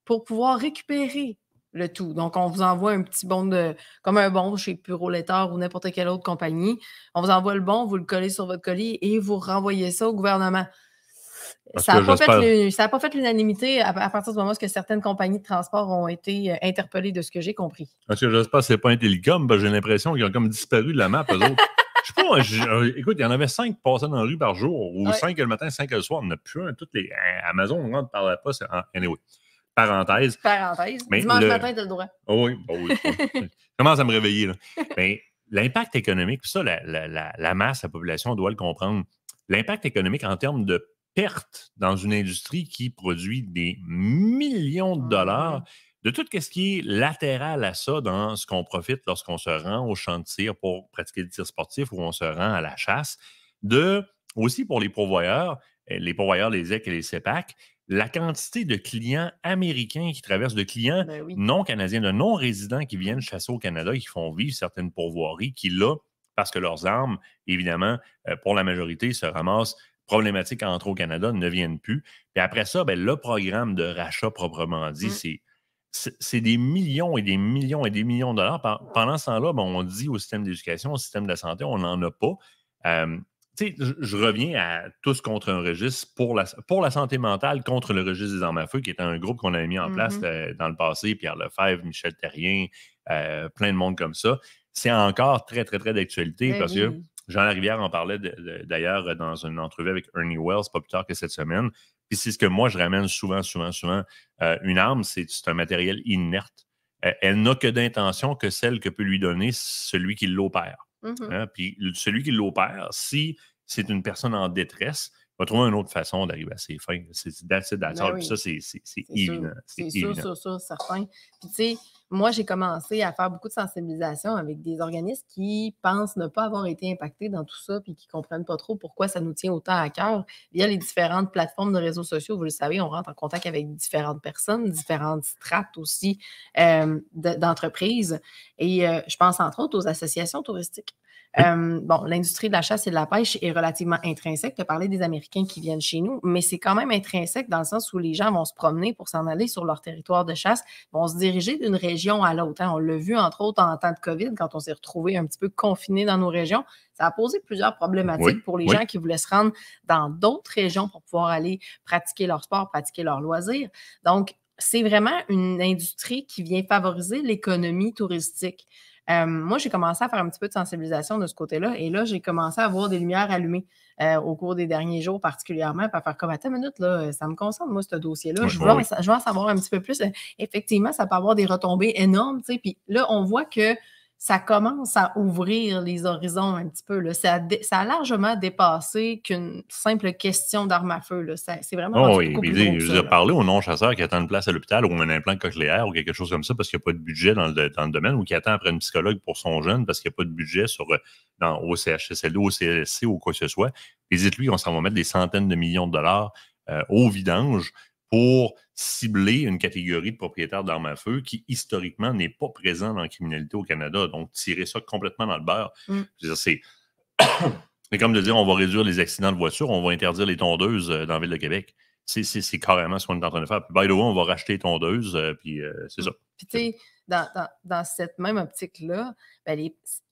pour pouvoir récupérer le tout. Donc, on vous envoie un petit bon comme un bon chez Puro Letard ou n'importe quelle autre compagnie. On vous envoie le bon, vous le collez sur votre colis et vous renvoyez ça au gouvernement. Ça n'a pas fait l'unanimité à partir du moment où certaines compagnies de transport ont été interpellées de ce que j'ai compris. Parce que j'espère que ce n'est pas Intellicom, j'ai l'impression qu'ils ont comme disparu de la map, eux autres. Je sais pas, écoute, il y en avait 5 passant dans la rue par jour, ou 5 le matin, 5 le soir. On n'a plus un. Toutes les Amazon, on rentre par là pas. Anyway. Parenthèse. Mais dimanche matin, tu as le droit. Oh oui, je commence à me réveiller. Là. Mais l'impact économique, ça, la masse, la population doit le comprendre. L'impact économique en termes de perte dans une industrie qui produit des millions de dollars de tout ce qui est latéral à ça dans ce qu'on profite lorsqu'on se rend au champ de tir pour pratiquer le tir sportif ou on se rend à la chasse, aussi pour les pourvoyeurs, les EC et les CEPAC, la quantité de clients américains qui traversent, de clients non canadiens, de non-résidents qui viennent chasser au Canada et qui font vivre certaines pourvoiries qui, là, parce que leurs armes, évidemment, pour la majorité, se ramassent problématiques à entrer au Canada, ne viennent plus. Puis après ça, le programme de rachat proprement dit, c'est des millions et des millions et des millions de dollars. Pendant ce temps-là, on dit au système d'éducation, au système de la santé, on n'en a pas. Je reviens à Tous contre un registre pour la santé mentale contre le registre des armes à feu, qui était un groupe qu'on avait mis en place dans le passé, Pierre Lefebvre, Michel Terrien, plein de monde comme ça. C'est encore très, très, très d'actualité parce que Jean Larivière en parlait d'ailleurs dans une entrevue avec Ernie Wells, pas plus tard que cette semaine. Puis c'est ce que moi, je ramène souvent. Une arme, c'est un matériel inerte. Elle n'a que d'intention que celle que peut lui donner celui qui l'opère. Puis celui qui l'opère, si c'est une personne en détresse, va trouver une autre façon d'arriver à ses fins. C'est Puis ça, c'est évident. C'est sûr, certain. Puis tu sais, moi, j'ai commencé à faire beaucoup de sensibilisation avec des organismes qui pensent ne pas avoir été impactés dans tout ça puis qui ne comprennent pas trop pourquoi ça nous tient autant à cœur. Via les différentes plateformes de réseaux sociaux, vous le savez, on rentre en contact avec différentes personnes, différentes strates aussi d'entreprises. Et je pense entre autres aux associations touristiques. L'industrie de la chasse et de la pêche est relativement intrinsèque. Tu as parlé des Américains qui viennent chez nous, mais c'est quand même intrinsèque dans le sens où les gens vont se promener pour s'en aller sur leur territoire de chasse, vont se diriger d'une région à l'autre. On l'a vu, entre autres, en temps de COVID, quand on s'est retrouvés un petit peu confinés dans nos régions. Ça a posé plusieurs problématiques pour les gens qui voulaient se rendre dans d'autres régions pour pouvoir aller pratiquer leur sport, pratiquer leur loisir. Donc, c'est vraiment une industrie qui vient favoriser l'économie touristique. Moi, j'ai commencé à faire un petit peu de sensibilisation de ce côté-là et là, j'ai commencé à voir des lumières allumées au cours des derniers jours particulièrement, puis à faire comme, attends une minute, là, ça me concerne, moi, ce dossier-là. Je veux en savoir un petit peu plus. Effectivement, ça peut avoir des retombées énormes, tu sais, puis là, on voit que ça commence à ouvrir les horizons un petit peu. Là. Ça a largement dépassé qu'une simple question d'arme à feu. Là. C'est vraiment beaucoup plus gros que ça. Je veux parler aux non-chasseurs qui attendent une place à l'hôpital ou un implant cochléaire ou quelque chose comme ça parce qu'il n'y a pas de budget dans le domaine ou qui attend après une psychologue pour son jeune parce qu'il n'y a pas de budget au CHSLD, au CLSC ou quoi que ce soit. Et dites-lui qu'on s'en va mettre des centaines de millions de dollars au vidange pour cibler une catégorie de propriétaires d'armes à feu qui, historiquement, n'est pas présent dans la criminalité au Canada. Donc, tirer ça complètement dans le beurre, c'est comme de dire on va réduire les accidents de voiture, on va interdire les tondeuses dans la ville de Québec. C'est carrément ce qu'on est en train de faire. Puis, by the way, on va racheter les tondeuses, puis c'est ça. Puis, tu sais, dans cette même optique-là,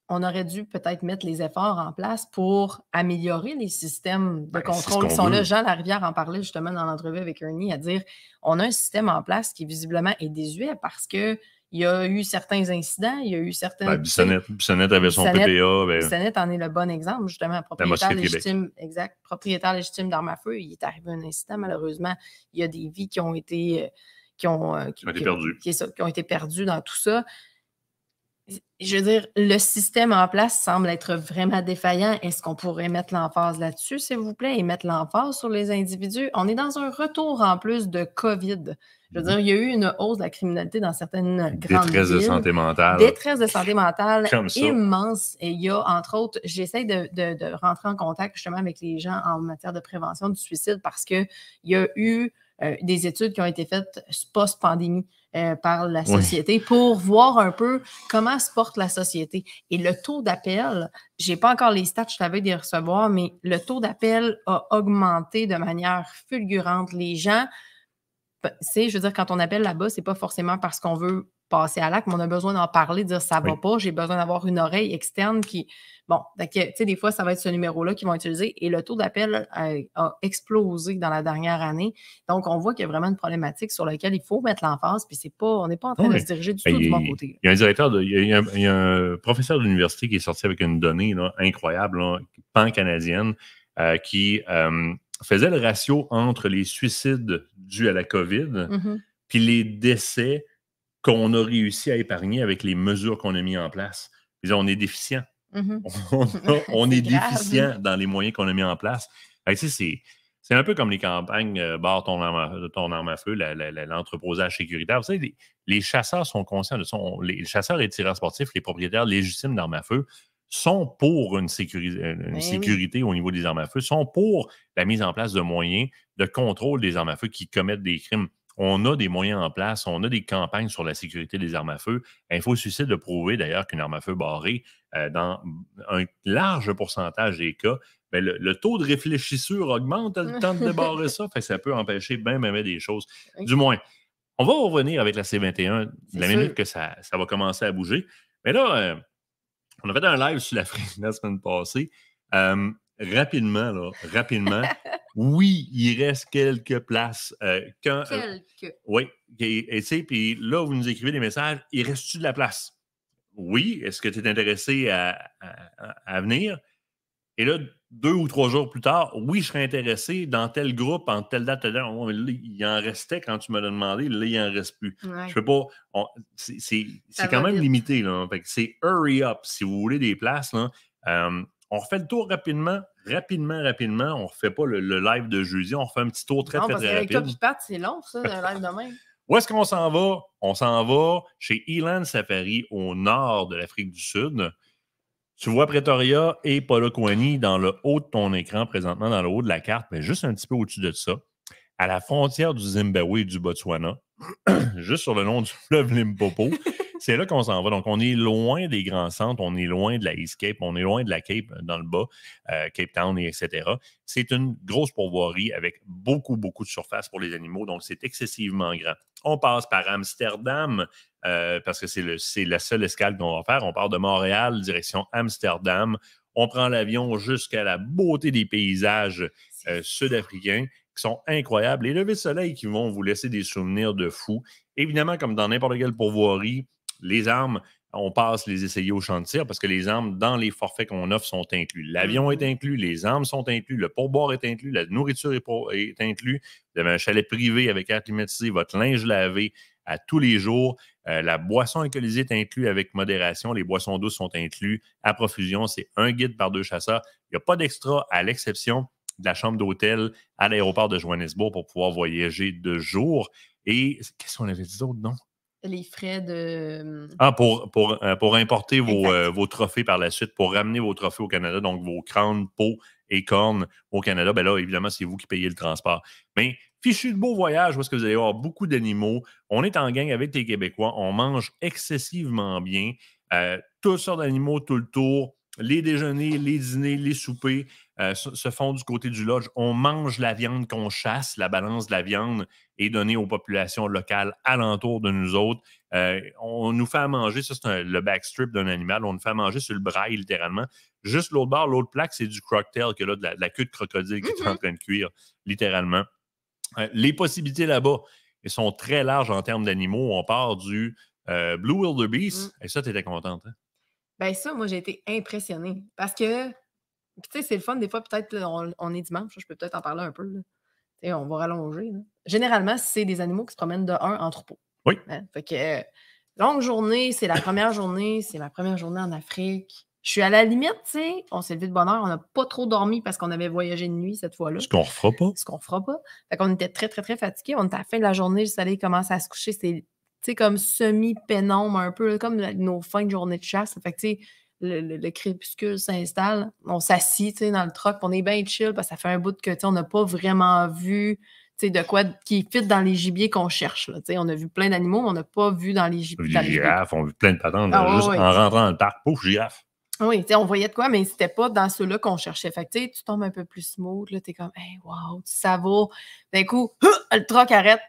on aurait dû peut-être mettre les efforts en place pour améliorer les systèmes de contrôle qui sont là. Jean Larivière en parlait justement dans l'entrevue avec Ernie, à dire on a un système en place qui visiblement est désuet parce qu'il y a eu certains incidents, il y a eu certains... Bissonnette avait son PPA. Bissonnette en est le bon exemple, justement. Propriétaire légitime d'armes à feu, il est arrivé un incident, malheureusement. Il y a des vies qui ont été... qui ont été perdues dans tout ça. Je veux dire, le système en place semble être vraiment défaillant. Est-ce qu'on pourrait mettre l'emphase là-dessus, s'il vous plaît, et mettre l'emphase sur les individus? On est dans un retour en plus de COVID. Je veux dire, il y a eu une hausse de la criminalité dans certaines grandes villes. Détresse de santé mentale. Détresse de santé mentale immense. Et il y a, entre autres, j'essaie de rentrer en contact justement avec les gens en matière de prévention du suicide parce qu'il y a eu des études qui ont été faites post-pandémie. Par la société pour voir un peu comment se porte la société. Et le taux d'appel, je n'ai pas encore les stats, je t'avais de recevoir, mais le taux d'appel a augmenté de manière fulgurante. Les gens, je veux dire, quand on appelle là-bas, ce n'est pas forcément parce qu'on veut passer à l'acte, mais on a besoin d'en parler, de dire ça va pas, j'ai besoin d'avoir une oreille externe qui... Bon, tu sais, des fois, ça va être ce numéro-là qu'ils vont utiliser et le taux d'appel a explosé dans la dernière année. Donc, on voit qu'il y a vraiment une problématique sur laquelle il faut mettre l'emphase, puis on n'est pas en train de se diriger du tout du bon côté. Il y a un directeur, il y a un professeur de l'université qui est sorti avec une donnée incroyable, pan-canadienne, qui faisait le ratio entre les suicides dus à la COVID puis les décès qu'on a réussi à épargner avec les mesures qu'on a mises en place. On est déficient. On est déficient dans les moyens qu'on a mis en place. Tu sais, C'est un peu comme les campagnes barre ton arme à feu, l'entreposage sécuritaire. Vous savez, les chasseurs sont conscients de ça. Les chasseurs et tireurs sportifs, les propriétaires légitimes d'armes à feu, sont pour une sécurité au niveau des armes à feu, sont pour la mise en place de moyens de contrôle des armes à feu qui commettent des crimes. On a des moyens en place, on a des campagnes sur la sécurité des armes à feu. InfoSuicide de prouver d'ailleurs qu'une arme à feu barrée, dans un large pourcentage des cas, ben le taux de réfléchissure augmente le temps de débarrer ça. Fait que ça peut empêcher bien des choses. Okay. Du moins, on va revenir avec la C21 la minute que ça va commencer à bouger. Mais là, on a fait un live sur l'Afrique la semaine passée. Rapidement, oui, il reste quelques places. Oui. Et tu sais, puis là, vous nous écrivez des messages. Il reste-tu de la place? Oui. Est-ce que tu es intéressé à venir? Et là, 2 ou 3 jours plus tard, oui, je serais intéressé dans tel groupe, en telle date, telle date. Oh, mais là, il en restait quand tu me l'as demandé. Là, il n'en reste plus. Ouais. Je peux pas. C'est quand même limité. Là. Fait que c'est hurry up. Si vous voulez des places, là, on refait le tour rapidement. On ne refait pas le live de jeudi. On refait un petit tour très rapide. Avec toi puis Pat, c'est long, ça, un live de même. Où est-ce qu'on s'en va? On s'en va chez Eland Safari, au nord de l'Afrique du Sud. Tu vois Pretoria et Polokwane dans le haut de ton écran, présentement dans le haut de la carte, mais juste un petit peu au-dessus de ça, à la frontière du Zimbabwe et du Botswana, juste sur le long du fleuve Limpopo. C'est là qu'on s'en va. Donc, on est loin des grands centres, on est loin de la East Cape, on est loin de la Cape dans le bas, Cape Town, etc. C'est une grosse pourvoirie avec beaucoup de surface pour les animaux, donc c'est excessivement grand. On passe par Amsterdam, parce que c'est la seule escale qu'on va faire. On part de Montréal, direction Amsterdam. On prend l'avion jusqu'à la beauté des paysages sud-africains qui sont incroyables. Les levées de soleil qui vont vous laisser des souvenirs de fou. Évidemment, comme dans n'importe quelle pourvoirie, les armes, on passe les essayer au champ de tir parce que les armes, dans les forfaits qu'on offre, sont inclus. L'avion est inclus, les armes sont inclus, le pourboire est inclus, la nourriture est inclus. Vous avez un chalet privé avec air climatisé, votre linge lavé à tous les jours. La boisson alcoolisée est inclue avec modération. Les boissons douces sont inclus à profusion. C'est un guide par 2 chasseurs. Il n'y a pas d'extra à l'exception de la chambre d'hôtel à l'aéroport de Johannesburg pour pouvoir voyager de jour. Et qu'est-ce qu'on avait dit d'autre, non? Les frais de... pour importer vos trophées par la suite, pour ramener vos trophées au Canada, donc vos crânes, peaux et cornes au Canada, bien là, évidemment, c'est vous qui payez le transport. Mais fichu de beau voyage, parce que vous allez avoir beaucoup d'animaux. On est en gang avec les Québécois. On mange excessivement bien. Toutes sortes d'animaux tout le tour. Les déjeuners, les dîners, les soupers se font du côté du lodge. On mange la viande qu'on chasse. La balance de la viande est donnée aux populations locales alentour de nous autres. On nous fait à manger, ça c'est le backstrip d'un animal, on nous fait à manger sur le braille littéralement. Juste l'autre bord, l'autre plaque, c'est du crocktail que là, de la queue de crocodile qui est en train de cuire, littéralement. Les possibilités là-bas, elles sont très larges en termes d'animaux. On part du Blue Wildebeest. Et ça, tu étais contente, hein? Ben ça, moi, j'ai été impressionnée. Parce que, tu sais, c'est le fun. Des fois, peut-être, on est dimanche. Je peux peut-être en parler un peu. Là. On va rallonger. Là. Généralement, c'est des animaux qui se promènent de un en troupeau. Oui. Hein? Fait que, longue journée, c'est la première journée. C'est ma première journée en Afrique. Je suis à la limite, tu sais. On s'est levé de bonne heure. On n'a pas trop dormi parce qu'on avait voyagé de nuit cette fois-là. Ce qu'on refera pas. Fait qu'on était très, très, très fatigués. On était à la fin de la journée. Le soleil commence à se coucher. C'est... Tu sais, comme semi-pénombre un peu, comme nos fins de journée de chasse. Fait que, tu sais, le crépuscule s'installe, on s'assit, tu sais, dans le truck, on est bien chill, parce que ça fait un bout que, tu sais, on n'a pas vraiment vu, tu sais, de quoi qui fit dans les gibiers qu'on cherche, là. Tu sais, on a vu plein d'animaux, mais on n'a pas vu dans les gibiers. Les girafes, on a vu plein de patentes, juste en rentrant dans le parc, pauvre girafe. Oui, tu sais, on voyait de quoi, mais c'était pas dans ceux-là qu'on cherchait. Fait que, tu sais, tu tombes un peu plus smooth, là, t'es comme, hey, wow, ça va. D'un coup, le truck arrête.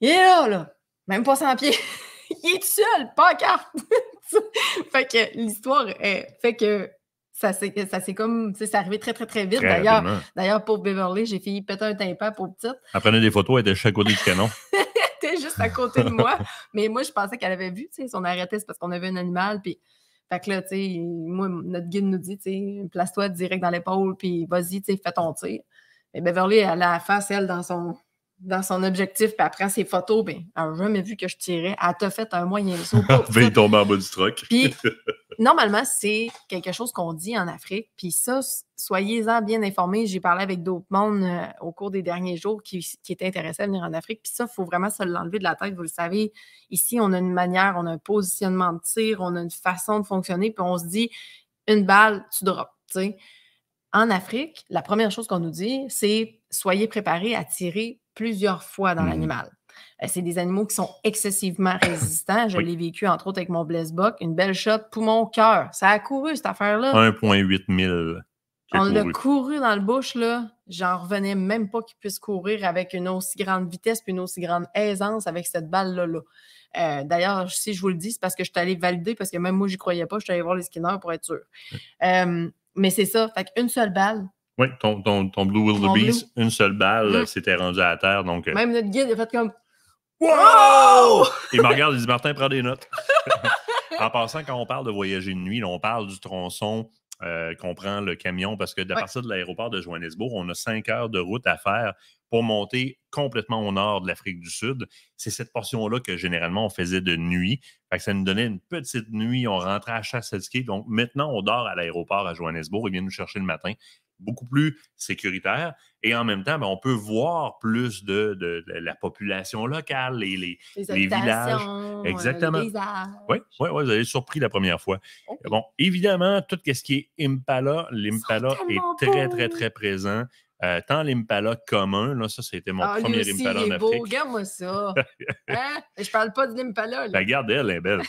Il est là. Même pas 100 pieds. Il est tout seul, pas en carte. Fait que l'histoire fait que ça c'est comme, tu sais, c'est arrivé très, très, très vite. D'ailleurs, pour Beverly, j'ai failli péter un tympan pour petite. Elle prenait des photos, elle était juste à côté du canon. Elle était juste à côté de moi. Mais moi, je pensais qu'elle avait vu, tu sais, si on arrêtait, c'est parce qu'on avait un animal. Puis, fait que là, tu sais, moi, notre guide nous dit, tu sais, place-toi direct dans l'épaule, puis vas-y, tu sais, fais ton tir. Et Beverly, elle a la face, elle, dans son dans son objectif, puis elle prend ses photos, ben, elle n'a jamais vu que je tirais. Elle t'a fait un moyen saut. Il tombe en bas du truck. Puis, normalement, c'est quelque chose qu'on dit en Afrique. Puis ça, soyez-en bien informés. J'ai parlé avec d'autres mondes au cours des derniers jours qui étaient intéressés à venir en Afrique. Puis ça, il faut vraiment se l'enlever de la tête. Vous le savez, ici, on a une manière, on a un positionnement de tir, on a une façon de fonctionner. Puis on se dit, une balle, tu drops, tu sais. En Afrique, la première chose qu'on nous dit, c'est soyez préparés à tirer plusieurs fois dans l'animal. C'est des animaux qui sont excessivement résistants. Je l'ai vécu, entre autres, avec mon Blessbuck. Une belle shot, poumon, cœur. Ça a couru, cette affaire-là. 1,8 000. On l'a couru dans le bush, là. J'en revenais même pas qu'il puisse courir avec une aussi grande vitesse puis une aussi grande aisance avec cette balle-là. D'ailleurs, si je vous le dis, c'est parce que je suis allée valider, parce que même moi, j'y croyais pas. Je suis allée voir les skinners pour être sûr. Mais c'est ça. Fait qu'une seule balle. Oui, ton Blue Wildebeest, une seule balle, c'était rendu à terre. Donc, même notre guide a fait comme wow! Il me regarde et dit Martin, prends des notes. En passant, quand on parle de voyager de nuit, là, on parle du tronçon qu'on prend le camion parce que à partir de l'aéroport de Johannesburg, on a 5 heures de route à faire pour monter complètement au nord de l'Afrique du Sud. C'est cette portion-là que généralement on faisait de nuit. Fait que ça nous donnait une petite nuit. On rentrait à Chassedsky. Donc maintenant, on dort à l'aéroport à Johannesburg. Ils viennent nous chercher le matin. Beaucoup plus sécuritaire. Et en même temps, ben, on peut voir plus de la population locale, les villages. Exactement. Les paysages. Oui, vous avez surpris la première fois. Okay. Bon, évidemment, tout ce qui est Impala, l'Impala est très, très, très présent. Tant l'Impala commun, là, ça, c'était mon premier lui aussi, Impala il est en Afrique. Beau, regarde-moi ça. Hein? Je parle pas de l'Impala. Ben, regarde, elle est belle.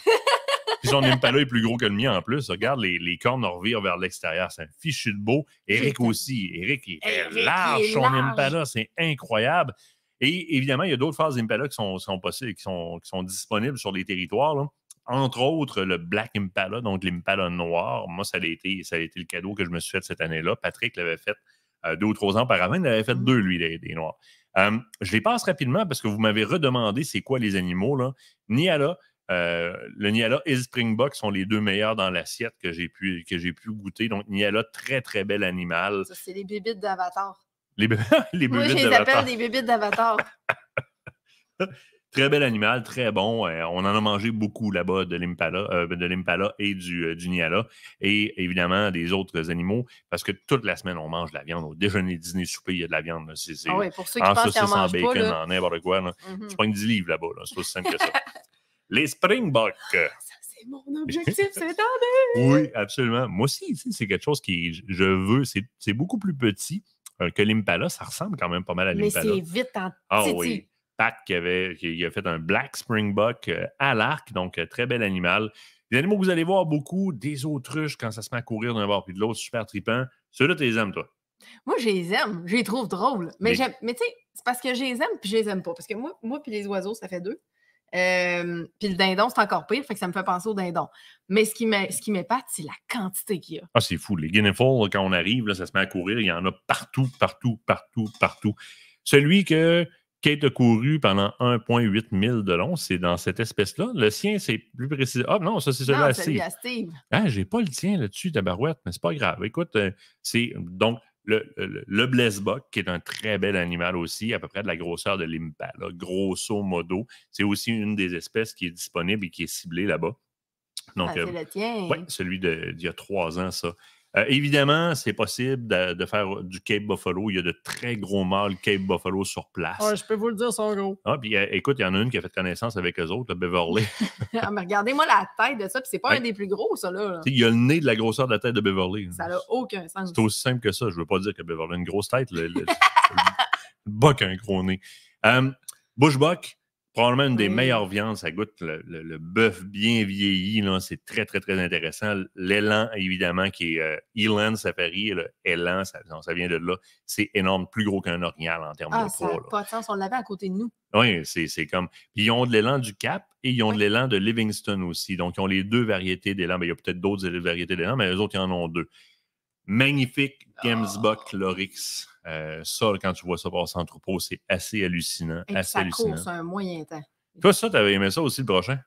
Puis son Impala est plus gros que le mien en plus. Regarde, les cornes revirent vers l'extérieur. C'est un fichu de beau. Eric aussi. Eric, il est large, son Impala. C'est incroyable. Et évidemment, il y a d'autres phases Impala qui sont possibles, qui sont disponibles sur les territoires, là. Entre autres, le Black Impala, donc l'Impala noir. Moi, ça a été le cadeau que je me suis fait cette année-là. Patrick l'avait fait 2 ou 3 ans auparavant. Il avait fait 2, lui, des noirs. Je les passe rapidement parce que vous m'avez redemandé c'est quoi les animaux, là. Nyala. Le Nyala et le Springbok sont les 2 meilleurs dans l'assiette que j'ai pu goûter. Donc, Nyala, très, très bel animal. Ça, c'est les bébites d'Avatar. Les bébites d'Avatar. Moi, je les appelle des bébites d'Avatar. Très bel animal, très bon. On en a mangé beaucoup là-bas de l'Impala et du Nyala. Et évidemment, des autres animaux, parce que toute la semaine, on mange de la viande. Au déjeuner, dîner, souper, il y a de la viande. Oui, pour ceux qui pensent qu'ils en mangent bacon, pas, là. en n'importe quoi. Là. Tu prends 10 livres là-bas. Là. C'est aussi simple que ça. Les Springboks. Ça, c'est mon objectif cette année. Oui, absolument. Moi aussi, c'est quelque chose je veux. C'est beaucoup plus petit que l'Impala. Ça ressemble quand même pas mal à l'Impala. Mais c'est vite en titi. Oui. Pat qui a fait un Black Springbok à l'arc, donc très bel animal. Les animaux que vous allez voir beaucoup, des autruches quand ça se met à courir d'un bord puis de l'autre, super trippant. Ceux-là, tu les aimes, toi? Moi, je les aime. Je les trouve drôles. Mais tu sais, c'est parce que je les aime puis je les aime pas. Parce que moi puis les oiseaux, ça fait 2. Puis le dindon, c'est encore pire, fait que ça me fait penser au dindon. Mais ce qui m'épate, c'est la quantité qu'il y a. Ah, c'est fou. Les guinea fowls, quand on arrive, là, ça se met à courir. Il y en a partout, partout, partout, partout. Celui que Kate a couru pendant 1,8 000 de long, c'est dans cette espèce-là. Le sien, c'est plus précis. Ah non, ça, c'est celui-là à Steve. Celui à Steve. Ah, j'ai pas le tien là-dessus, tabarouette, mais c'est pas grave. Écoute, c'est donc le Blessbuck, qui est un très bel animal aussi, à peu près de la grosseur de l'Impala, grosso modo. C'est aussi une des espèces qui est disponible et qui est ciblée là-bas. Donc, c'est le tien. Oui, celui d'il y a 3 ans, ça. Évidemment, c'est possible de faire du Cape Buffalo. Il y a de très gros mâles Cape Buffalo sur place. Ouais, je peux vous le dire, ils sont gros. Ah, puis écoute, il y en a une qui a fait connaissance avec eux autres, le Beverly. Mais regardez-moi la tête de ça, puis c'est pas un des plus gros, ça, là. Il y a le nez de la grosseur de la tête de Beverly. Ça n'a aucun sens. C'est aussi simple que ça. Je ne veux pas dire que Beverly a une grosse tête. Le buck a un gros nez. Bushbuck, probablement une des meilleures viandes. Ça goûte le bœuf bien vieilli. Là. C'est très, très, très intéressant. L'élan, évidemment, qui est Eland Safari. L'élan, ça vient de là. C'est énorme, plus gros qu'un orignal en termes de poids. Ça n'a pas de sens. On l'avait à côté de nous. Oui, c'est comme... Puis ils ont de l'élan du Cap et ils ont de l'élan de Livingston aussi. Donc, ils ont les 2 variétés d'élan. Il y a peut-être d'autres variétés d'élan, mais eux autres, ils en ont 2. Magnifique Gemsbuck Lorix. Ça, quand tu vois ça passer en troupeau, c'est assez hallucinant. Et assez ça hallucinant. court sur un moyen temps. Toi, ça, t'avais aimé ça aussi, le prochain?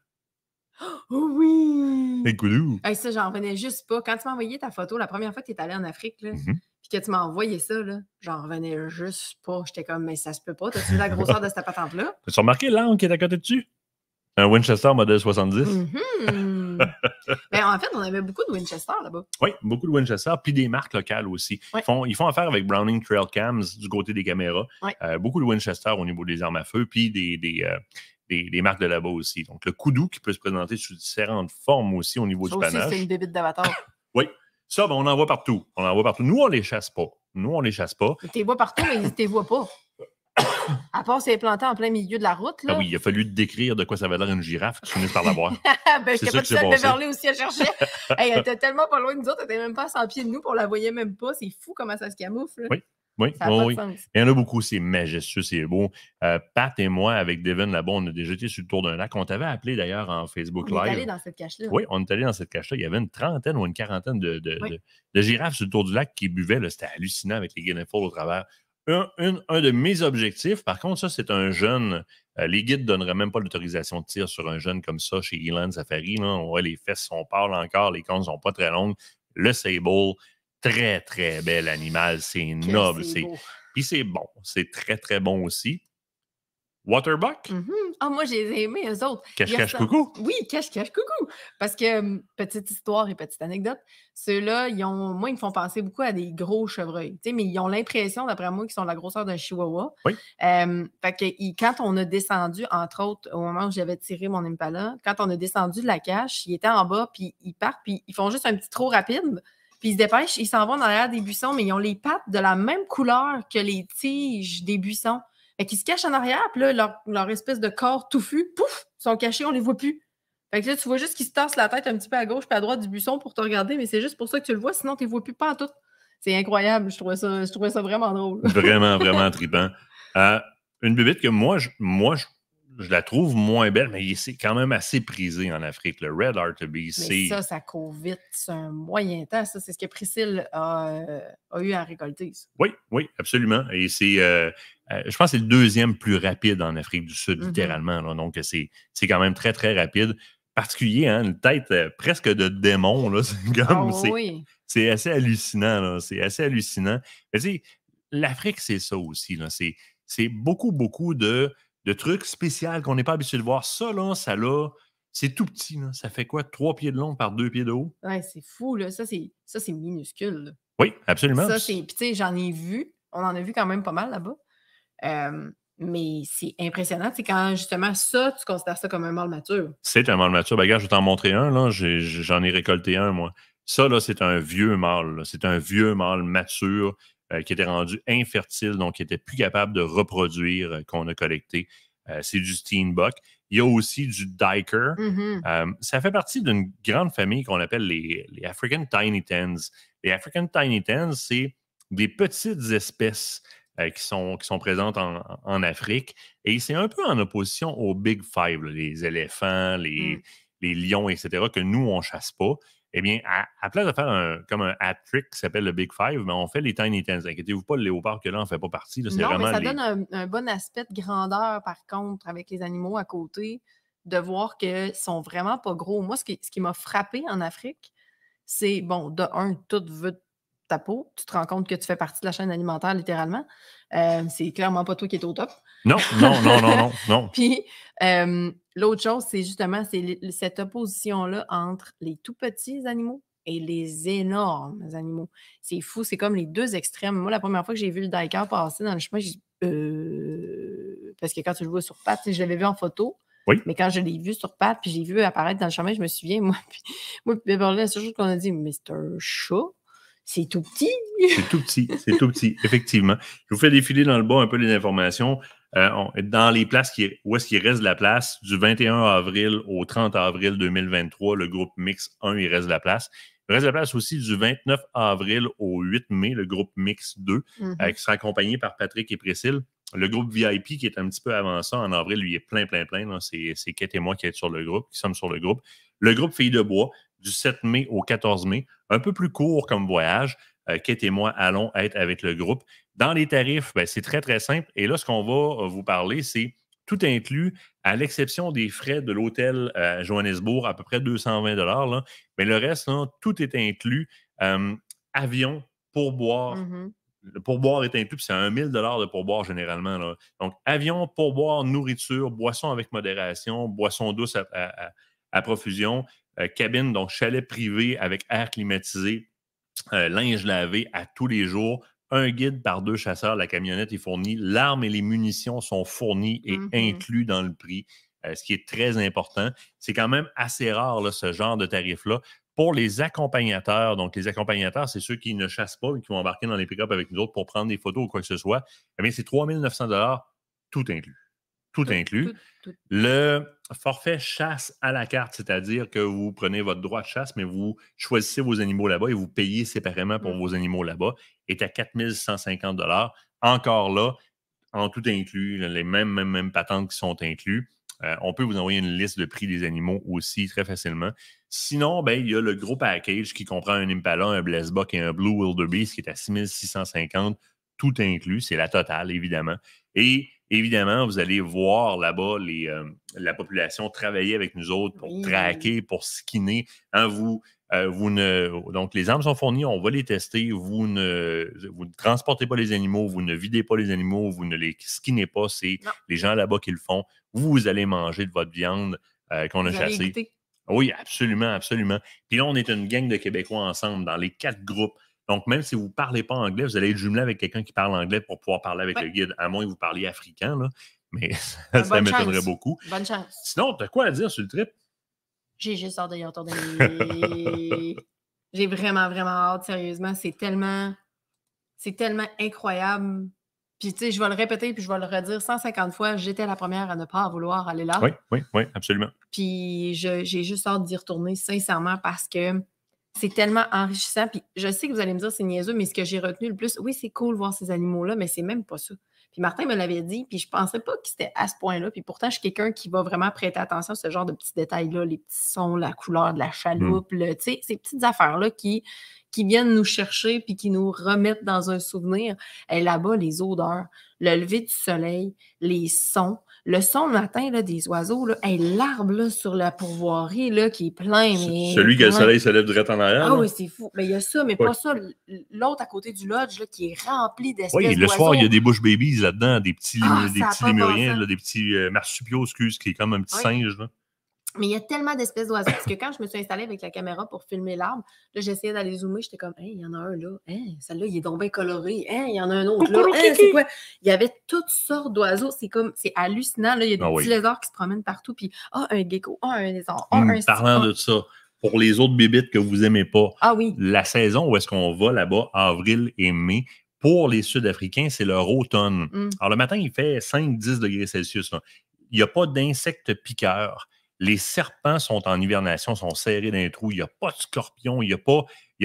Oh oui! Écoute-nous! Ça, j'en revenais juste pas. Quand tu m'as envoyé ta photo, la première fois que tu es allé en Afrique, là, puis que tu m'as envoyé ça, là, j'en revenais juste pas. J'étais comme, mais ça se peut pas. T'as-tu vu la grosseur de cette patente-là? As-tu remarqué l'angle qui est à côté dessus? Un Winchester modèle 70. Ben, en fait, on avait beaucoup de Winchester là-bas. Oui, beaucoup de Winchester, puis des marques locales aussi. Ouais. Ils font affaire avec Browning Trail Cams du côté des caméras. Ouais. Beaucoup de Winchester au niveau des armes à feu, puis des marques de là-bas aussi. Donc, le Kudu qui peut se présenter sous différentes formes aussi au niveau Ça du aussi, panache. c'est une bébite d'avatar. Oui. Ça, ben, on en voit partout. Nous, on les chasse pas. Tu les vois partout, mais ils ne les voient pas. À part si elle est plantée en plein milieu de la route. Là. Ah oui, il a fallu décrire de quoi ça avait l'air une girafe. Tu finis par la voir. Ben, je n'étais pas seule de Beverly aussi à chercher. Hey, elle était tellement pas loin de nous autres, elle n'était même pas à 100 pieds de nous, puis on la voyait même pas. C'est fou comment ça se camoufle. Oui, ça n'a pas de sens. Il y en a beaucoup, c'est majestueux, c'est beau. Pat et moi, avec Devin là-bas, on a déjà été sur le tour d'un lac. On t'avait appelé d'ailleurs en Facebook Live. On est allé dans cette cache-là. Oui, on est allé dans cette cache-là. Il y avait une trentaine ou une quarantaine de girafes sur le tour du lac qui buvaient. C'était hallucinant avec les guineas au travers. Un de mes objectifs, par contre, ça, c'est un jeune. Les guides ne donneraient même pas l'autorisation de tir sur un jeune comme ça chez Elan Safari. Là. On voit les fesses sont pâles encore, les cornes ne sont pas très longues. Le sable, très, très bel animal. C'est noble. Puis c'est bon. C'est très, très bon aussi. Waterbuck? Moi, j'ai aimé eux autres. Cache-cache coucou? Oui, cache-cache coucou. Parce que, petite histoire et petite anecdote, ceux-là, ils me font penser beaucoup à des gros chevreuils. Mais ils ont l'impression, d'après moi, qu'ils sont de la grosseur d'un chihuahua. Oui. Fait que quand on a descendu, entre autres, au moment où j'avais tiré mon Impala, quand on a descendu de la cache, ils étaient en bas, puis ils partent, puis ils font juste un petit trot rapide. Puis ils se dépêchent, ils s'en vont dans l'arrière des buissons, mais ils ont les pattes de la même couleur que les tiges des buissons. Fait qu'ils se cachent en arrière, puis là, leur espèce de corps touffu, pouf, sont cachés, on les voit plus. Fait que là, tu vois juste qu'ils se tassent la tête un petit peu à gauche puis à droite du buisson pour te regarder, mais c'est juste pour ça que tu le vois, sinon tu les vois plus pas en tout. C'est incroyable, je trouvais ça vraiment drôle. Vraiment, vraiment trippant. Une bébête que moi, je la trouve moins belle, mais c'est quand même assez prisé en Afrique. Le Red Hartebeest, mais ça court vite. C'est un moyen temps. Ça, c'est ce que Priscille a eu à récolter. Ça. Oui, absolument. Et c'est, je pense que c'est le deuxième plus rapide en Afrique du Sud, littéralement. Là. Donc, c'est quand même très, très rapide. Particulier, hein, une tête presque de démon. Là. C'est comme, c'est assez hallucinant. Là. C'est assez hallucinant. Mais tu sais, l'Afrique, c'est ça aussi. Là. C'est beaucoup, beaucoup de trucs spéciaux qu'on n'est pas habitué de voir. Ça, là, c'est tout petit. Là. Ça fait quoi? 3 pieds de long par 2 pieds de haut? Ouais, c'est fou. Là. Ça, c'est minuscule. Là. Oui, absolument. Ça, puis tu sais, j'en ai vu. On en a vu quand même pas mal là-bas. Mais c'est impressionnant. C'est quand, justement, ça, tu considères ça comme un mâle mature. C'est un mâle mature. Ben, regarde, je vais t'en montrer un. Là. J'en ai récolté un, moi. Ça, là, c'est un vieux mâle. Là. C'est un vieux mâle mature qui était rendu infertile, donc qui n'était plus capable de reproduire, qu'on a collecté. C'est du Steenbok. Il y a aussi du Diker. Ça fait partie d'une grande famille qu'on appelle les African Tiny Tens. Les African Tiny Tens, c'est des petites espèces qui sont présentes en Afrique. Et c'est un peu en opposition aux Big Five, là, les éléphants, les lions, etc., que nous, on ne chasse pas. Eh bien, à place de faire comme un hat-trick qui s'appelle le Big Five, ben, on fait les Tiny Tens. Inquiétez-vous pas, le léopard que là, on ne fait pas partie. Là, non, mais ça donne un bon aspect de grandeur, par contre, avec les animaux à côté, de voir qu'ils sont vraiment pas gros. Moi, ce qui m'a frappé en Afrique, c'est, bon, de un, tout veut ta peau. Tu te rends compte que tu fais partie de la chaîne alimentaire, littéralement. C'est clairement pas toi qui es au top. Non. Puis, l'autre chose, c'est justement cette opposition-là entre les tout petits animaux et les énormes animaux. C'est fou, c'est comme les deux extrêmes. Moi, la première fois que j'ai vu le Diker passer dans le chemin, j'ai dit parce que quand tu le vois sur pattes, je l'avais vu en photo. Oui. Mais quand je l'ai vu sur pattes, puis j'ai vu apparaître dans le chemin, je me souviens, moi, puis Beverly, la seule chose qu'on a dit, mais c'est un chat. C'est tout petit. C'est tout petit, effectivement. Je vous fais défiler dans le bas un peu les informations. Dans les places où est-ce qu'il reste de la place, du 21 avril au 30 avril 2023, le groupe Mix 1, il reste de la place. Il reste de la place aussi du 29 avril au 8 mai, le groupe Mix 2, qui sera accompagné par Patrick et Priscille. Le groupe VIP, qui est un petit peu avant ça, en avril, lui, est plein. C'est Kate et moi qui sommes sur le groupe. Le groupe Filles de Bois, du 7 mai au 14 mai, un peu plus court comme voyage. Kate et moi allons être avec le groupe. Dans les tarifs, ben, c'est très, très simple. Et là, ce qu'on va vous parler, c'est tout inclus, à l'exception des frais de l'hôtel à Johannesburg, à peu près 220 $. Là. Mais le reste, là, tout est inclus. Avion, pourboire. Le pourboire est inclus, puis c'est 1 000 de pourboire généralement, là. Donc, avion, pourboire, nourriture, boisson avec modération, boisson douce à profusion, cabine, donc chalet privé avec air climatisé, linge lavé à tous les jours, un guide par 2 chasseurs, la camionnette est fournie, l'arme et les munitions sont fournies et inclus dans le prix, ce qui est très important. C'est quand même assez rare, là, ce genre de tarif-là. Pour les accompagnateurs, donc les accompagnateurs, c'est ceux qui ne chassent pas et qui vont embarquer dans les pick-up avec nous autres pour prendre des photos ou quoi que ce soit, eh bien, c'est 3 900 tout inclus. Tout inclus. Le forfait chasse à la carte, c'est-à-dire que vous prenez votre droit de chasse, mais vous choisissez vos animaux là-bas et vous payez séparément pour vos animaux là-bas, est à 4 150 $. Encore là, en tout inclus, les mêmes patentes qui sont inclus. On peut vous envoyer une liste de prix des animaux aussi très facilement. Sinon, ben, il y a le gros package qui comprend un Impala, un Blessbuck et un Blue Wildebeest qui est à 6 650, tout inclus. C'est la totale, évidemment. Et évidemment, vous allez voir là-bas la population travailler avec nous autres pour traquer, pour skiner. Hein, donc, les armes sont fournies, on va les tester. Vous ne transportez pas les animaux, vous ne videz pas les animaux, vous ne les skinnez pas. C'est les gens là-bas qui le font. Vous allez manger de votre viande qu'on a chassée. Oui, absolument, absolument. Puis là, on est une gang de Québécois ensemble dans les 4 groupes. Donc, même si vous ne parlez pas anglais, vous allez être jumelé avec quelqu'un qui parle anglais pour pouvoir parler avec le guide, à moins que vous parliez africain, là. Mais ça m'étonnerait beaucoup. Bonne chance. Sinon, tu as quoi à dire sur le trip? J'ai juste hâte d'y retourner. J'ai vraiment, vraiment hâte, sérieusement. C'est tellement incroyable. Puis, tu sais, je vais le répéter puis je vais le redire 150 fois. J'étais la première à ne pas vouloir aller là. Oui, absolument. Puis, j'ai juste hâte d'y retourner, sincèrement, parce que c'est tellement enrichissant. Puis, je sais que vous allez me dire c'est niaiseux, mais ce que j'ai retenu le plus, oui, c'est cool de voir ces animaux-là, mais c'est même pas ça. Puis Martin me l'avait dit, puis je pensais pas que c'était à ce point-là. Puis pourtant, je suis quelqu'un qui va vraiment prêter attention à ce genre de petits détails-là, les petits sons, la couleur de la chaloupe, tu sais, ces petites affaires-là qui viennent nous chercher puis qui nous remettent dans un souvenir. Et là-bas, les odeurs, le lever du soleil, les sons, le son le matin là, des oiseaux, là, l'arbre là, sur la pourvoirie là, qui est plein. Mais celui que le soleil se lève direct en arrière. Ah oui, c'est fou. Mais il y a ça, mais pas ça. L'autre à côté du lodge là, qui est rempli d'espèces d'oiseaux. Oui, le soir, il y a des bush babies là-dedans, des petits lémuriens, là, des petits marsupiaux, qui est comme un petit singe. Là. Mais il y a tellement d'espèces d'oiseaux. Parce que quand je me suis installée avec la caméra pour filmer l'arbre, là, j'essayais d'aller zoomer. J'étais comme, il y en a un là. Celle-là, il est donc bien coloré. Il y en a un autre là. C'est quoi? Il y avait toutes sortes d'oiseaux. C'est hallucinant. Là. Il y a des petits lézards qui se promènent partout. Puis, un gecko, un lézard, un parlant de ça, pour les autres bébites que vous n'aimez pas, oui. La saison où est-ce qu'on va là-bas, avril et mai, pour les Sud-Africains, c'est leur automne. Alors, le matin, il fait 5-10 degrés Celsius. Là. Il n'y a pas d'insectes piqueurs. Les serpents sont en hibernation, sont serrés dans les trous. Il n'y a pas de scorpions, il n'y a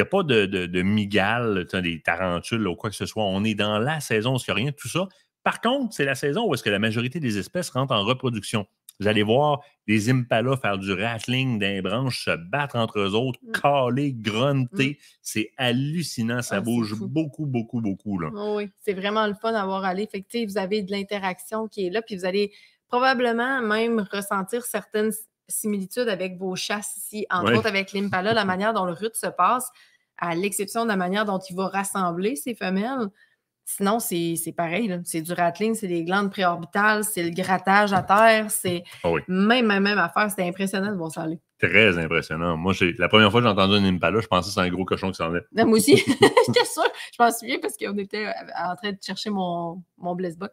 pas de migales, des tarentules ou quoi que ce soit. On est dans la saison où il n'y a rien de tout ça. Par contre, c'est la saison où est-ce que la majorité des espèces rentrent en reproduction. Vous allez voir des impalas faire du rattling dans les branches, se battre entre eux autres, caler, grunter. C'est hallucinant. Ça bouge beaucoup, beaucoup, beaucoup. Là. Oui, c'est vraiment le fun d'avoir allé. Fait que, vous avez de l'interaction qui est là, puis vous allez probablement même ressentir certaines similitudes avec vos chasses ici, entre autres avec l'Impala, la manière dont le rut se passe, à l'exception de la manière dont il va rassembler ses femelles. Sinon, c'est pareil. Là. C'est du rattling, c'est des glandes préorbitales, c'est le grattage à terre, c'est même affaire. C'était impressionnant de voir ça aller. Très impressionnant. Moi, la première fois que j'ai entendu un Impala, je pensais que c'était un gros cochon qui s'en venait. Moi aussi. J'étais sûre. Je m'en souviens parce qu'on était en train de chercher mon Blessbuck.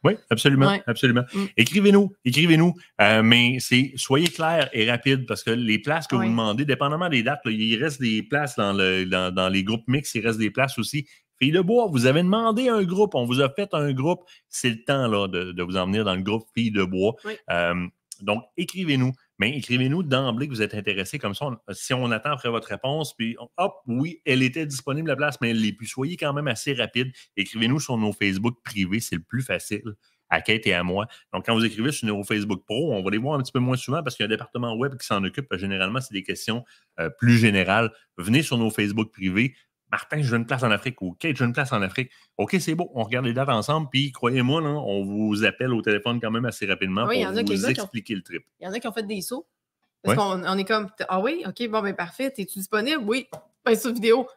Oui, absolument. Absolument. Écrivez-nous. Mais soyez clairs et rapides parce que les places que vous demandez, dépendamment des dates, là, il reste des places dans les groupes mixtes, il reste des places aussi. Filles de bois, vous avez demandé un groupe, on vous a fait un groupe. C'est le temps là, de vous emmener dans le groupe Filles de bois. Donc, écrivez-nous. Mais écrivez-nous d'emblée que vous êtes intéressé. Comme ça, si on attend après votre réponse, puis hop, oui, elle était disponible la place, mais elle l'est plus. Soyez quand même assez rapide. Écrivez-nous sur nos Facebook privés, c'est le plus facile, à Kate et à moi. Donc, quand vous écrivez sur nos Facebook Pro, on va les voir un petit peu moins souvent parce qu'il y a un département web qui s'en occupe. Généralement, c'est des questions plus générales. Venez sur nos Facebook privés. Martin, je veux une place en Afrique ou Kate, je veux une place en Afrique. OK, c'est beau, on regarde les dates ensemble, puis croyez-moi, là, on vous appelle au téléphone quand même assez rapidement pour vous expliquer le trip. Il y en a qui ont fait des sauts. Parce qu'on est comme, ah oui, OK, bon, ben parfait, es-tu disponible? Oui. Ben, sur vidéo.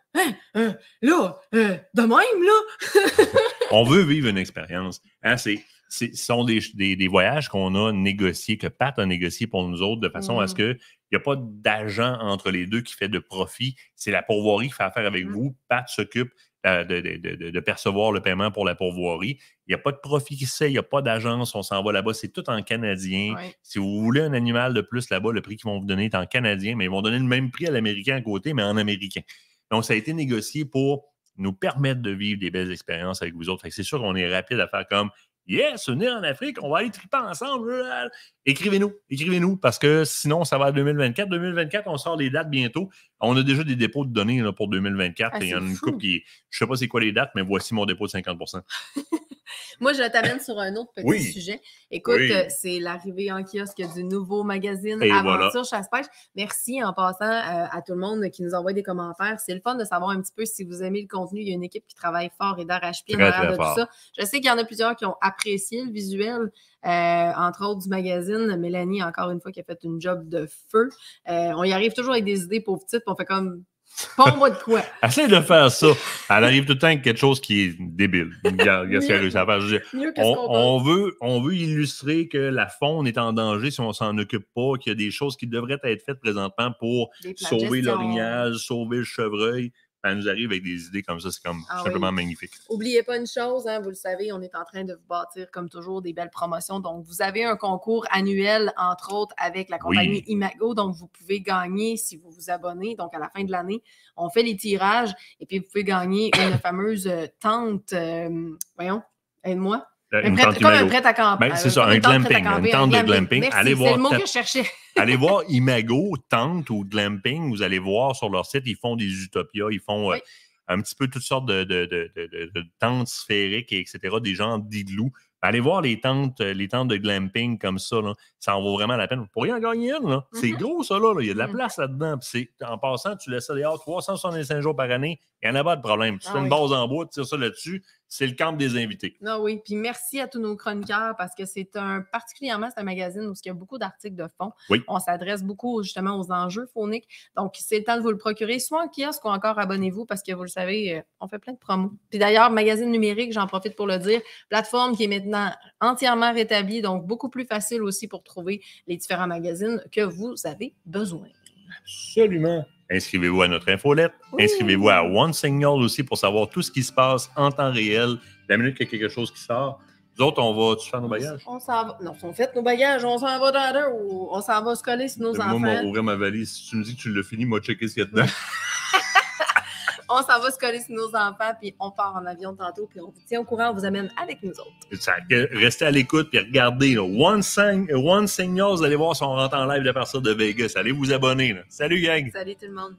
Là, de même, là. On veut vivre une expérience. Hein, ce sont des voyages qu'on a négociés, que Pat a négociés pour nous autres, de façon à ce qu'il n'y a pas d'agent entre les deux qui fait de profit. C'est la pourvoirie qui fait affaire avec vous. Pat s'occupe de percevoir le paiement pour la pourvoirie. Il n'y a pas de profit qui se fait, il n'y a pas d'agence, on s'en va là-bas. C'est tout en canadien. Ouais. Si vous voulez un animal de plus là-bas, le prix qu'ils vont vous donner est en canadien, mais ils vont donner le même prix à l'américain à côté, mais en américain. Donc, ça a été négocié pour nous permettre de vivre des belles expériences avec vous autres. Fait que c'est sûr qu'on est rapide à faire comme yes, venez en Afrique, on va aller triper ensemble. Écrivez-nous, parce que sinon, ça va à 2024. 2024, on sort les dates bientôt. On a déjà des dépôts de données là, pour 2024. Il y en a une couple qui. Je ne sais pas c'est quoi les dates, mais voici mon dépôt de 50%. Moi, je t'amène sur un autre petit sujet. Écoute, c'est l'arrivée en kiosque du nouveau magazine Aventure Chasse-Pêche. Merci en passant à tout le monde qui nous envoie des commentaires. C'est le fun de savoir un petit peu si vous aimez le contenu. Il y a une équipe qui travaille fort et d'arrache-pied en arrière de tout ça. Je sais qu'il y en a plusieurs qui ont apprécié le visuel, entre autres du magazine. Mélanie, encore une fois, qui a fait une job de feu. On y arrive toujours avec des idées pauvres petites, puis on fait comme... Pas-moi de quoi. Essaye de faire ça. Elle arrive tout le temps avec quelque chose qui est débile. Regarde ce qu'elle a réussi à faire. On veut illustrer que la faune est en danger si on ne s'en occupe pas, qu'il y a des choses qui devraient être faites présentement pour sauver l'orignal, sauver le chevreuil. Elle nous arrive avec des idées comme ça, c'est comme simplement magnifique. N'oubliez pas une chose, hein, vous le savez, on est en train de vous bâtir comme toujours des belles promotions. Donc, vous avez un concours annuel, entre autres, avec la compagnie Imago. Donc, vous pouvez gagner si vous vous abonnez. Donc, à la fin de l'année, on fait les tirages et puis vous pouvez gagner une fameuse tente. Voyons, aide-moi. Comme un prêt à camper. C'est ça, un glamping, une tente de glamping. Merci, c'est le mot que je cherchais. Allez voir Imago, tente ou glamping. Vous allez voir sur leur site, ils font des utopias, ils font un petit peu toutes sortes de tentes sphériques, etc., des genres d'igloo. Allez voir les tentes de glamping comme ça, là. Ça en vaut vraiment la peine. Vous pourriez en gagner une, là. C'est gros, ça, là. Il y a de la place là-dedans. Puis en passant, tu laisses ça dehors 365 jours par année. Il n'y en a pas de problème. Tu fais une base en bois, tu tires ça là-dessus. C'est le camp des invités. Ah oui, puis merci à tous nos chroniqueurs parce que particulièrement, c'est un magazine où il y a beaucoup d'articles de fond. Oui. On s'adresse beaucoup justement aux enjeux phoniques. Donc, c'est le temps de vous le procurer, soit en kiosque ou encore abonnez-vous parce que vous le savez, on fait plein de promos. Puis d'ailleurs, magazine numérique, j'en profite pour le dire, plateforme qui est maintenant entièrement rétablie, donc beaucoup plus facile aussi pour trouver les différents magazines que vous avez besoin. Absolument. Inscrivez-vous à notre infolette. Inscrivez-vous à One Signal aussi pour savoir tout ce qui se passe en temps réel. La minute qu'il y a quelque chose qui sort, nous autres, on va-tu faire nos bagages? On s'en va. Non, on fait nos bagages. On s'en va dans l'heure ou on s'en va se coller sur nos enfants. Moi, ouvrir ma valise. Si tu me dis que tu l'as fini, moi, checker ce qu'il y a dedans. On s'en va se coller sur nos enfants, puis on part en avion tantôt, puis on vous tient au courant, on vous amène avec nous autres. Restez à l'écoute, puis regardez. Là, One Signal, vous allez voir si on rentre en live à partir de Vegas. Allez vous abonner. Là. Salut, gang! Salut tout le monde!